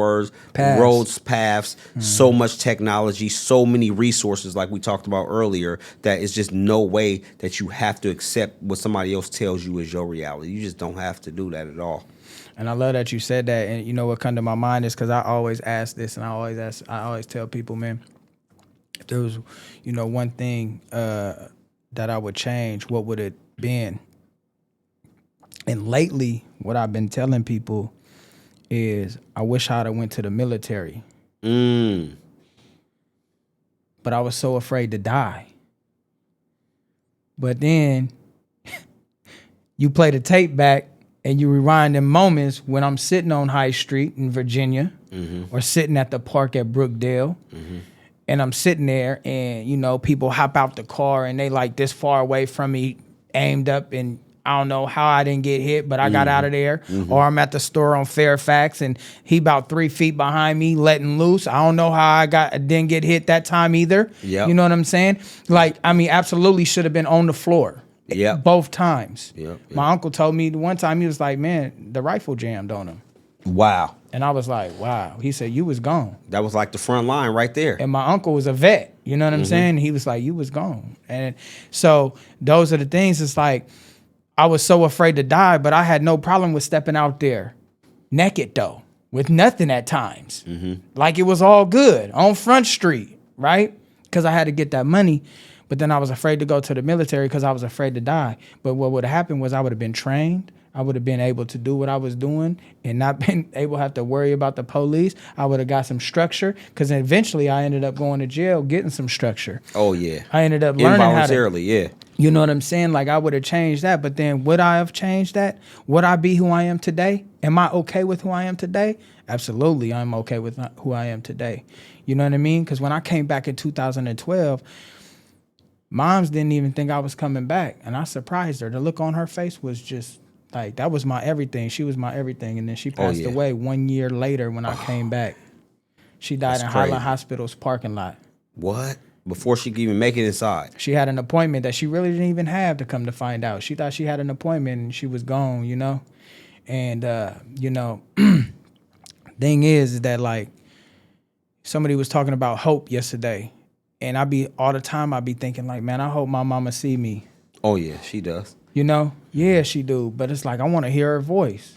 Speaker 1: paths.
Speaker 2: Roads, paths, so much technology, so many resources like we talked about earlier, that it's just no way that you have to accept what somebody else tells you is your reality. You just don't have to do that at all.
Speaker 1: And I love that you said that. And you know what come to my mind is because I always ask this, and I always tell people, man, if there was, one thing that I would change, what would it been? And lately, what I've been telling people is I wish I'd have went to the military. But I was so afraid to die. But then you play the tape back, and you rewind them moments when I'm sitting on High Street in Virginia, or sitting at the park at Brookdale, and I'm sitting there, and people hop out the car and they like this far away from me, aimed up, and I don't know how I didn't get hit, but I got out of there. Or I'm at the store on Fairfax and he about 3 feet behind me, letting loose. I don't know how I didn't get hit that time either.
Speaker 2: Yep.
Speaker 1: You know what I'm saying? Like, I mean, absolutely should have been on the floor.
Speaker 2: Yeah,
Speaker 1: both times.
Speaker 2: Yep.
Speaker 1: My uncle told me one time, he was like, man, the rifle jammed on him.
Speaker 2: Wow.
Speaker 1: And I was like, wow. He said, you was gone.
Speaker 2: That was like the front line right there.
Speaker 1: And my uncle was a vet. You know what I'm saying? He was like, you was gone. And so those are the things. It's like, I was so afraid to die, but I had no problem with stepping out there naked though, with nothing at times. Like it was all good on Front Street, right? Because I had to get that money. But then I was afraid to go to the military because I was afraid to die. But what would have happened was I would have been trained. I would have been able to do what I was doing and not been able to have to worry about the police. I would have got some structure because eventually I ended up going to jail getting some structure.
Speaker 2: Oh, yeah.
Speaker 1: I ended up learning how to.
Speaker 2: Involuntarily, yeah.
Speaker 1: You know what I'm saying? Like I would have changed that. But then would I have changed that? Would I be who I am today? Am I okay with who I am today? Absolutely, I'm okay with who I am today. You know what I mean? Because when I came back in 2012, moms didn't even think I was coming back. And I surprised her. The look on her face was just like, that was my everything. She was my everything. And then she passed away 1 year later when I came back. She died in Highland Hospital's parking lot.
Speaker 2: What? Before she could even make it inside?
Speaker 1: She had an appointment that she really didn't even have to come to find out. She thought she had an appointment and she was gone, And, thing is that like somebody was talking about hope yesterday. And all the time I be thinking like, man, I hope my mama see me.
Speaker 2: Oh yeah, she does.
Speaker 1: Yeah, she do. But it's like, I want to hear her voice,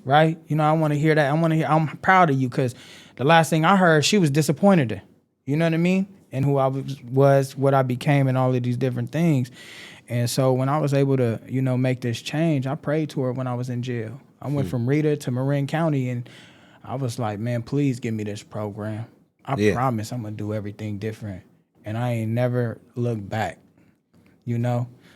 Speaker 1: right? I want to hear that. I'm proud of you because the last thing I heard, she was disappointed in. You know what I mean? And who I was, what I became, and all of these different things. And so when I was able to, make this change, I prayed to her when I was in jail. I went from Rita to Marin County, and I was like, man, please give me this program. I promise I'm going to do everything different. And I ain't never looked back,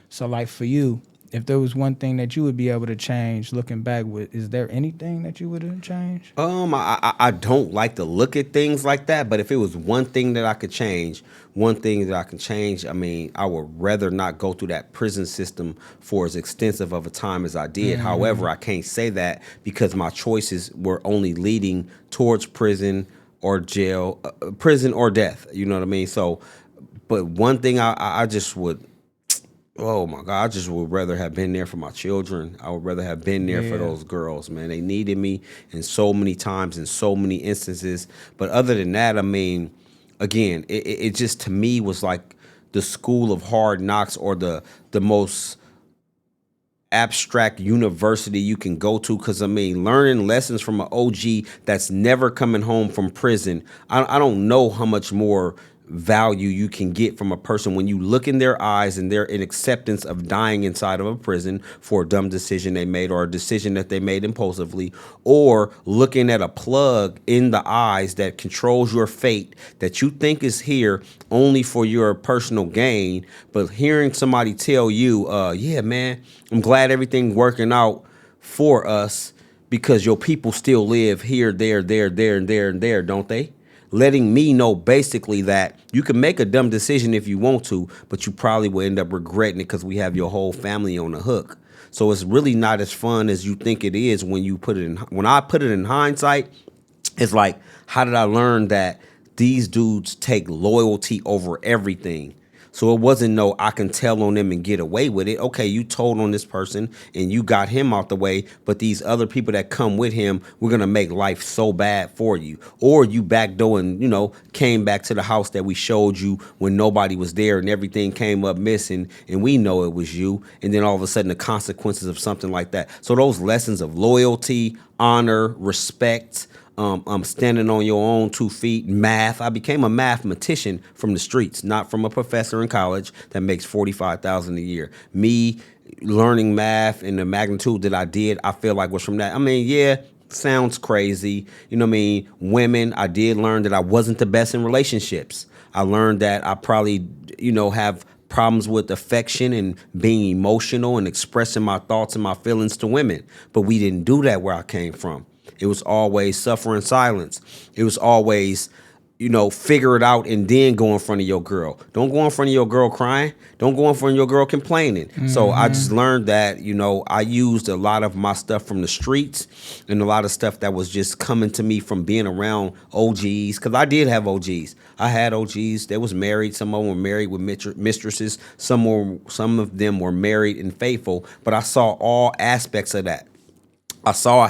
Speaker 1: So like for you, if there was one thing that you would be able to change looking back, is there anything that you would have changed?
Speaker 2: I don't like to look at things like that, but if it was one thing that I could change, I mean, I would rather not go through that prison system for as extensive of a time as I did. However, I can't say that because my choices were only leading towards prison or jail, prison or death. You know what I mean? So, but one thing I just would, oh my God, I just would rather have been there for my children. I would rather have been there for those girls, man. They needed me in so many times, in so many instances. But other than that, I mean, again, it just to me was like the school of hard knocks or the most abstract university you can go to, because I mean, learning lessons from an OG that's never coming home from prison, I don't know how much more value you can get from a person when you look in their eyes and they're in acceptance of dying inside of a prison for a dumb decision they made, or a decision that they made impulsively, or looking at a plug in the eyes that controls your fate, that you think is here only for your personal gain. But hearing somebody tell you, yeah, man, I'm glad everything's working out for us because your people still live here, there, and there, don't they? Letting me know basically that you can make a dumb decision if you want to, but you probably will end up regretting it because we have your whole family on the hook. So it's really not as fun as you think it is when you put it in. When I put it in hindsight, it's like, how did I learn that these dudes take loyalty over everything? So it wasn't no, I can tell on them and get away with it. Okay, you told on this person and you got him out the way, but these other people that come with him, we're going to make life so bad for you. Or you backdoor and, came back to the house that we showed you when nobody was there and everything came up missing and we know it was you. And then all of a sudden the consequences of something like that. So those lessons of loyalty, honor, respect, standing on your own 2 feet, math. I became a mathematician from the streets, not from a professor in college that makes $45,000 a year. Me learning math in the magnitude that I did, I feel like was from that. I mean, yeah, sounds crazy. You know what I mean? Women, I did learn that I wasn't the best in relationships. I learned that I probably, have problems with affection and being emotional and expressing my thoughts and my feelings to women. But we didn't do that where I came from. It was always suffer in silence. It was always, figure it out and then go in front of your girl. Don't go in front of your girl crying. Don't go in front of your girl complaining. Mm-hmm. So I just learned that, I used a lot of my stuff from the streets and a lot of stuff that was just coming to me from being around OGs. Because I did have OGs. I had OGs. They was married. Some of them were married with mistresses. Some of them were married and faithful. But I saw all aspects of that. I saw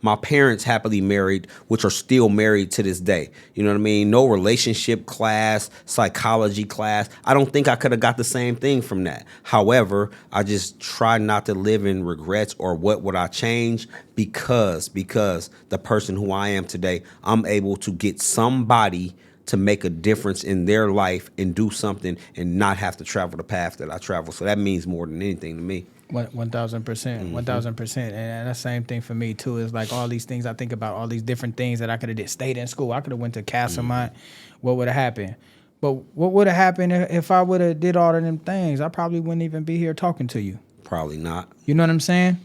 Speaker 2: my parents happily married, which are still married to this day. You know what I mean? No relationship class, psychology class. I don't think I could have got the same thing from that. However, I just try not to live in regrets or what would I change because the person who I am today, I'm able to get somebody to make a difference in their life and do something and not have to travel the path that I travel. So that means more than anything to me.
Speaker 1: 1,000%, 1,000%, and the same thing for me too. Is like all these things I think about, all these different things that I could have did. Stayed in school, I could have went to Castlemont. What would have happened? But what would have happened if I would have did all of them things? I probably wouldn't even be here talking to you.
Speaker 2: Probably not.
Speaker 1: You know what I'm saying?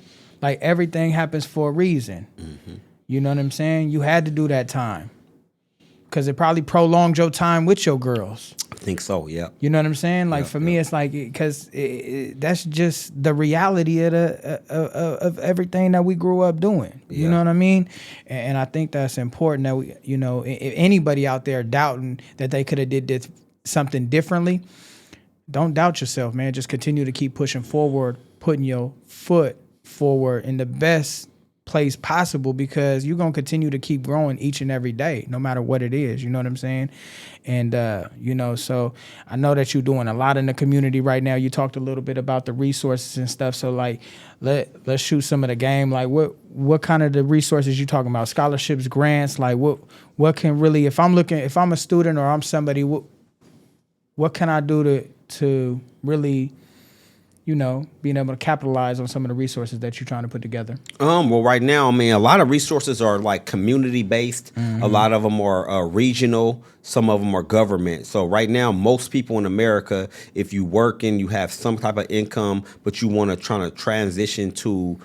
Speaker 1: Like everything happens for a reason. Mm-hmm. You know what I'm saying? You had to do that time because it probably prolonged your time with your girls.
Speaker 2: I think so, yeah.
Speaker 1: You know what I'm saying? Like for me, it's like because that's just the reality of everything that we grew up doing. Yeah. You know what I mean? And I think that's important that we, if anybody out there doubting that they could have did something differently, don't doubt yourself, man. Just continue to keep pushing forward, putting your foot forward in the best place possible, because you're going to continue to keep growing each and every day, no matter what it is. You know what I'm saying? And, so I know that you're doing a lot in the community right now. You talked a little bit about the resources and stuff. So like, let's shoot some of the game. Like what kind of the resources you talking about? Scholarships, grants, like what can really, if I'm a student or I'm somebody, what can I do to really, being able to capitalize on some of the resources that you're trying to put together?
Speaker 2: Well, right now, I mean, a lot of resources are like community based. Mm-hmm. A lot of them are regional. Some of them are government. So right now, most people in America, if you work and you have some type of income, but you want to try to transition to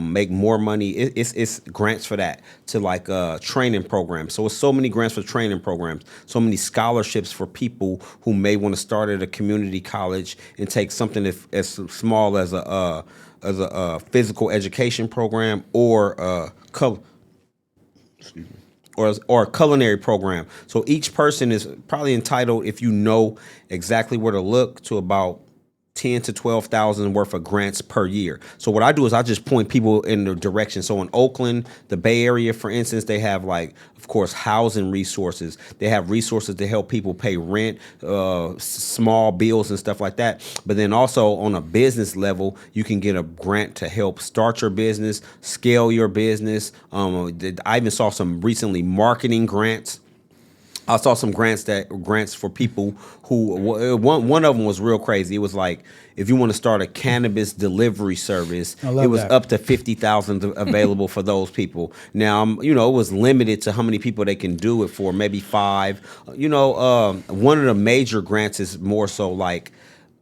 Speaker 2: make more money, it's grants for that, to like training programs. So it's so many grants for training programs, so many scholarships for people who may want to start at a community college and take something as small as a physical education program or a culinary program. So each person is probably entitled, if you know exactly where to look, to about 10 to 12,000 worth of grants per year. So what I do is I just point people in the direction. So in Oakland, the Bay Area, for instance, they have, like, of course, housing resources. They have resources to help people pay rent, small bills and stuff like that. But then also on a business level, you can get a grant to help start your business, scale your business. I even saw some recently marketing grants. I saw some grants for people who one of them was real crazy. It was like, if you want to start a cannabis delivery service, it was
Speaker 1: that.
Speaker 2: up to 50,000 available for those people. Now, it was limited to how many people they can do it for, maybe 5. One of the major grants is more so like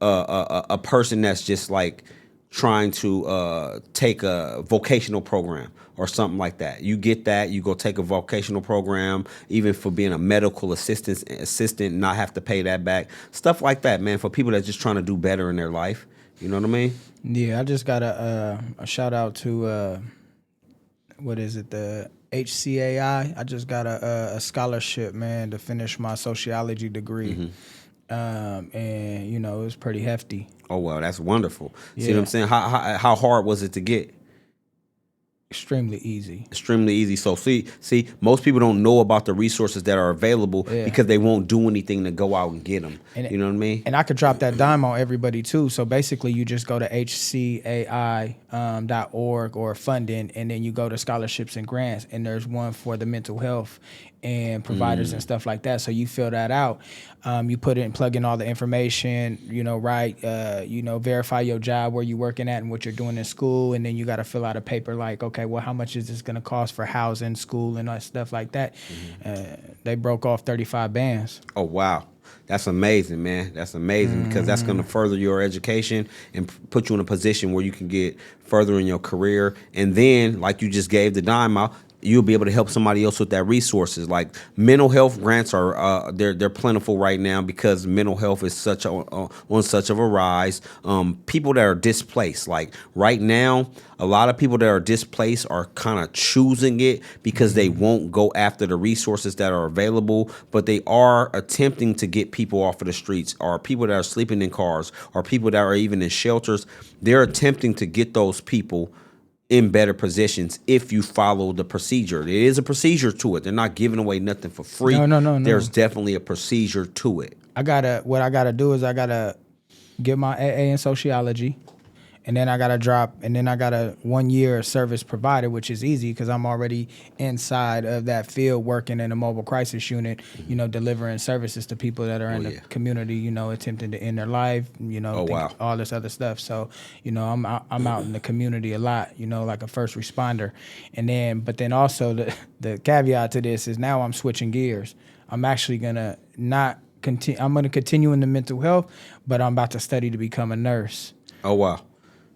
Speaker 2: a person that's just like trying to take a vocational program or something like that. You get that, you go take a vocational program, even for being a medical assistant, not have to pay that back. Stuff like that, man, for people that's just trying to do better in their life. You know what I mean?
Speaker 1: Yeah, I just got a shout out to what is it, the HCAI. I just got a scholarship, man, to finish my sociology degree. And it was pretty hefty.
Speaker 2: Oh, well, that's wonderful.
Speaker 1: Yeah.
Speaker 2: See what I'm saying? How hard was it to get?
Speaker 1: Extremely easy.
Speaker 2: Extremely easy. So see, most people don't know about the resources that are available because they won't do anything to go out and get them. You know what I mean?
Speaker 1: And I could drop that dime on everybody too. So basically, you just go to hcai.org or funding, and then you go to scholarships and grants, and there's one for the mental health and providers and stuff like that. So you fill that out. You put in, plug in all the information, verify your job, where you're working at and what you're doing in school. And then you got to fill out a paper like, okay, well, how much is this going to cost for housing, school, and all stuff like that? They broke off 35 bands.
Speaker 2: Oh, wow. That's amazing, man. That's amazing because that's going to further your education and put you in a position where you can get further in your career. And then, like you just gave the dime out, you'll be able to help somebody else with that resources. Like mental health grants are they're plentiful right now because mental health is on such of a rise. People that are displaced, like right now, a lot of people that are displaced are kind of choosing it because they won't go after the resources that are available, but they are attempting to get people off of the streets, or people that are sleeping in cars, or people that are even in shelters. They're attempting to get those people in better positions if you follow the procedure. There is a procedure to it. They're not giving away nothing for free.
Speaker 1: No.
Speaker 2: There's definitely a procedure to it.
Speaker 1: What I gotta do is I gotta get my AA in sociology, and then I got a 1 year service provider, which is easy because I'm already inside of that field working in a mobile crisis unit, delivering services to people that are in the community, attempting to end their life, all this other stuff. So, I'm out in the community a lot, like a first responder. But then also the caveat to this is now I'm switching gears. I'm actually gonna I'm gonna continue in the mental health, but I'm about to study to become a nurse.
Speaker 2: Oh, wow.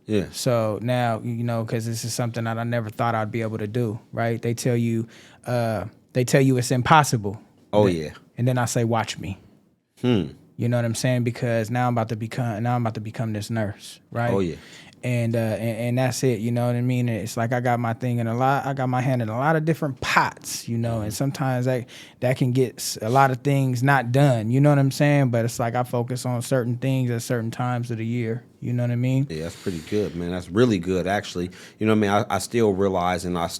Speaker 2: Yeah.
Speaker 1: So now, because this is something that I never thought I'd be able to do, right? They tell you it's impossible.
Speaker 2: Oh, yeah.
Speaker 1: And then I say, watch me. You know what I'm saying? Because now I'm about to become this nurse, right?
Speaker 2: Oh, yeah.
Speaker 1: And that's it, you know what I mean? It's like I got my hand in a lot of different pots, and sometimes that can get a lot of things not done, you know what I'm saying? But it's like I focus on certain things at certain times of the year, you know what I mean?
Speaker 2: Yeah, that's pretty good, man. That's really good, actually. You know what I mean? I still realize, and I've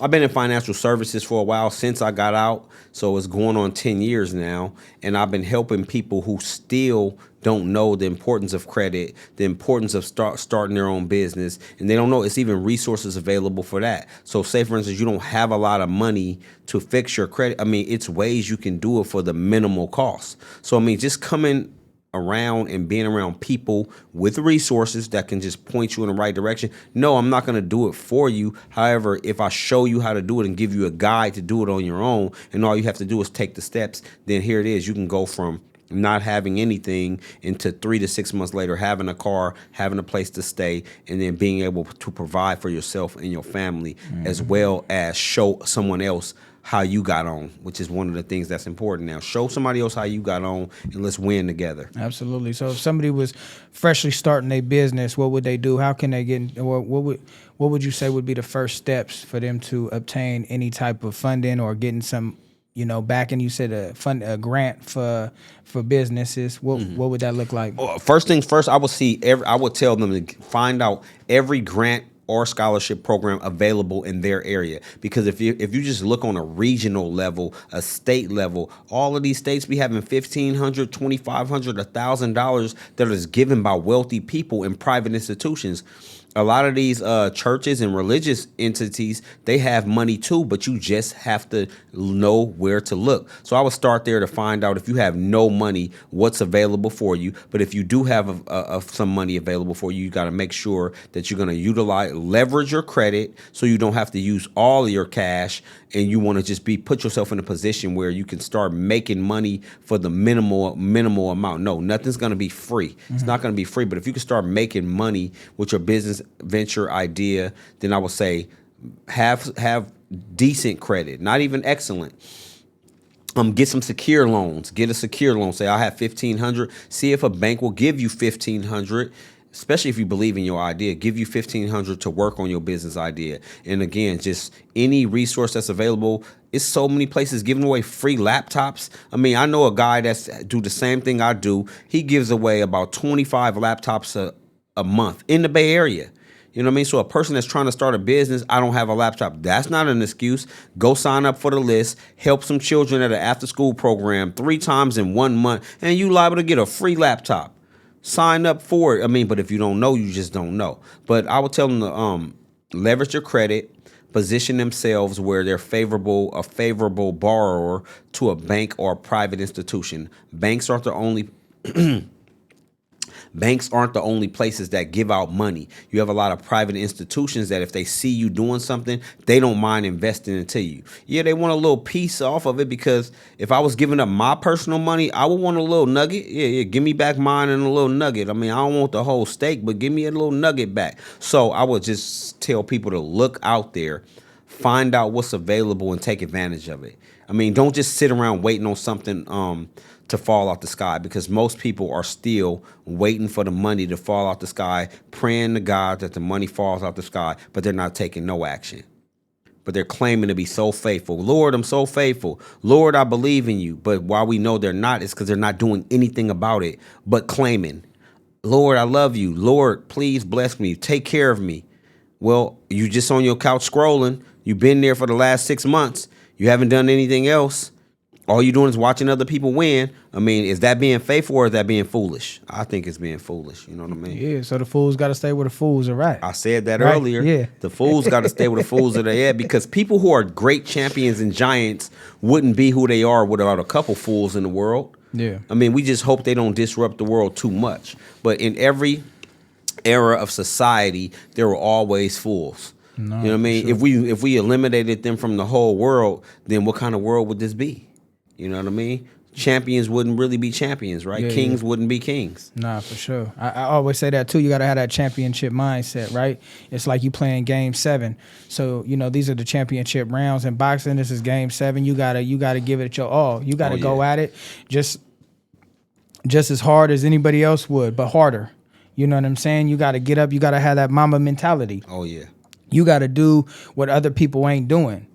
Speaker 2: been in financial services for a while since I got out, so it's going on 10 years now, and I've been helping people who still don't know the importance of credit, the importance of starting their own business, and they don't know it's even resources available for that. So say, for instance, you don't have a lot of money to fix your credit. I mean, it's ways you can do it for the minimal cost. So, I mean, just coming around and being around people with resources that can just point you in the right direction. No, I'm not going to do it for you. However, if I show you how to do it and give you a guide to do it on your own, and all you have to do is take the steps, then here it is. You can go from not having anything into 3 to 6 months later having a car, having a place to stay, and then being able to provide for yourself and your family, as well as show someone else how you got on, which is one of the things that's important now. Show somebody else how you got on, and let's win together.
Speaker 1: Absolutely. So if somebody was freshly starting their business, what would they do? How can they get, or what would you say would be the first steps for them to obtain any type of funding or getting some backing, you said a grant for businesses, what would that look like?
Speaker 2: Well, first things first, I would tell them to find out every grant or scholarship program available in their area. Because if you just look on a regional level, a state level, all of these states be having $1,500, $2,500, $1,000 that is given by wealthy people in private institutions. A lot of these churches and religious entities, they have money too, but you just have to know where to look. So I would start there to find out if you have no money, what's available for you. But if you do have some money available for you, you got to make sure that you're going to leverage your credit so you don't have to use all of your cash, and you want to just put yourself in a position where you can start making money for the minimal amount. No, nothing's going to be free. Mm-hmm. It's not going to be free. But if you can start making money with your business venture idea, then I would say have decent credit, not even excellent. Get some secure loans. Get a secure loan. Say I have $1,500. See if a bank will give you $1,500. Especially if you believe in your idea, give you $1,500 to work on your business idea. And again, just any resource that's available. It's so many places giving away free laptops. I mean, I know a guy that's do the same thing I do. He gives away about 25 laptops a month in the Bay Area. You know what I mean? So a person that's trying to start a business, I don't have a laptop. That's not an excuse. Go sign up for the list. Help some children at an after-school program 3 times in 1 month, and you liable to get a free laptop. Sign up for it. I mean, but if you don't know, you just don't know. But I would tell them to leverage your credit, position themselves where they're a favorable borrower to a bank or a private institution. Banks aren't the only places that give out money. You have a lot of private institutions that if they see you doing something, they don't mind investing into you. Yeah, they want a little piece off of it, because if I was giving up my personal money, I would want a little nugget. Yeah, give me back mine and a little nugget. I mean, I don't want the whole steak, but give me a little nugget back. So I would just tell people to look out there, find out what's available, and take advantage of it. I mean, don't just sit around waiting on something to fall out the sky, because most people are still waiting for the money to fall out the sky, praying to God that the money falls out the sky, but they're not taking no action. But they're claiming to be so faithful. Lord, I'm so faithful. Lord, I believe in you. But why we know they're not is because they're not doing anything about it but claiming. Lord, I love you. Lord, please bless me. Take care of me. Well, you just on your couch scrolling. You've been there for the last 6 months. You haven't done anything else. All you're doing is watching other people win. I mean, is that being faithful or is that being foolish? I think it's being foolish. You know what I mean?
Speaker 1: Yeah, so the fools got to stay where the fools are at.
Speaker 2: I said that earlier.
Speaker 1: Yeah.
Speaker 2: The fools got to stay where the fools are at, because people who are great champions and giants wouldn't be who they are without a couple fools in the world.
Speaker 1: Yeah.
Speaker 2: I mean, we just hope they don't disrupt the world too much. But in every era of society, there were always fools. No, you know what I mean? Sure. If we eliminated them from the whole world, then what kind of world would this be? You know what I mean? Champions wouldn't really be champions, right? Yeah, kings wouldn't be kings.
Speaker 1: Nah, for sure. I always say that too. You got to have that championship mindset, right? It's like you playing Game 7. So, these are the championship rounds. In boxing, this is Game 7. You gotta give it your all. You got to go at it just as hard as anybody else would, but harder. You know what I'm saying? You got to get up. You got to have that mama mentality.
Speaker 2: Oh, yeah.
Speaker 1: You got to do what other people ain't doing.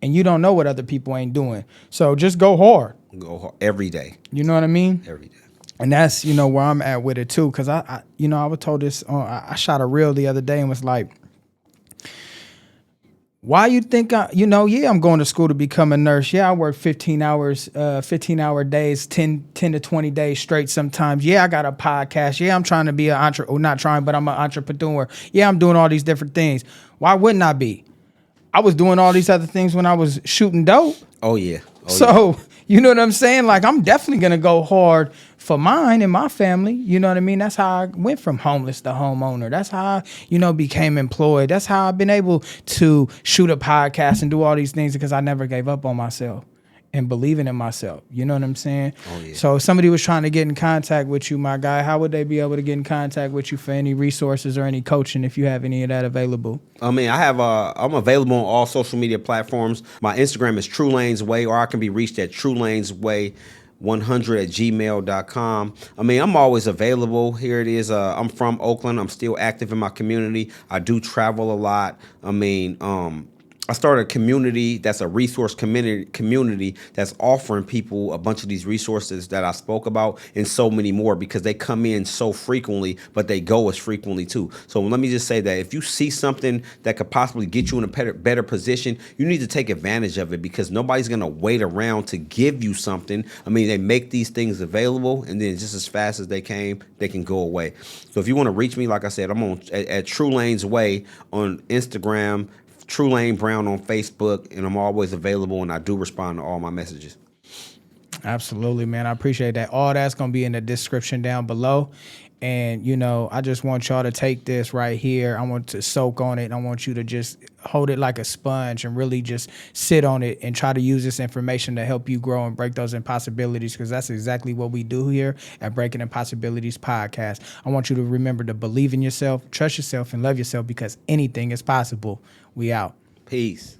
Speaker 1: And you don't know what other people ain't doing. So just go hard.
Speaker 2: Go hard every day.
Speaker 1: You know what I mean?
Speaker 2: Every day.
Speaker 1: And that's, where I'm at with it too. Because I was told this, I shot a reel the other day and was like, why you think I'm going to school to become a nurse. Yeah, I work 15-hour days, 10 to 20 days straight sometimes. Yeah, I got a podcast. Yeah, I'm trying to be I'm an entrepreneur. Yeah, I'm doing all these different things. Why wouldn't I be? I was doing all these other things when I was shooting dope.
Speaker 2: Oh, yeah.
Speaker 1: So, you know what I'm saying? Like, I'm definitely going to go hard for mine and my family. You know what I mean? That's how I went from homeless to homeowner. That's how I, became employed. That's how I've been able to shoot a podcast and do all these things, because I never gave up on myself and believing in myself. You know what I'm saying?
Speaker 2: Oh, yeah.
Speaker 1: So if somebody was trying to get in contact with you, my guy, how would they be able to get in contact with you for any resources or any coaching, if you have any of that available?
Speaker 2: I mean, I'm available on all social media platforms. My Instagram is Tru Lanez Way, or I can be reached at trulanezway100@gmail.com. I mean, I'm always available. Here it is. I'm from Oakland. I'm still active in my community. I do travel a lot. I mean, I started a community that's a resource community that's offering people a bunch of these resources that I spoke about and so many more because they come in so frequently, but they go as frequently too. So let me just say that if you see something that could possibly get you in a better position, you need to take advantage of it because nobody's going to wait around to give you something. I mean, they make these things available and then just as fast as they came, they can go away. So if you want to reach me, like I said, I'm on at Tru Lanez Way on Instagram, Tru Lane Brown on Facebook, and I'm always available, and I do respond to all my messages.
Speaker 1: Absolutely, man. I appreciate that. All that's going to be in the description down below. And, you know, I just want y'all to take this right here. I want to soak on it. I want you to just hold it like a sponge and really just sit on it and try to use this information to help you grow and break those impossibilities, because that's exactly what we do here at Breaking Impossibilities podcast. I want you to remember to believe in yourself, trust yourself, and love yourself because anything is possible. We out.
Speaker 2: Peace.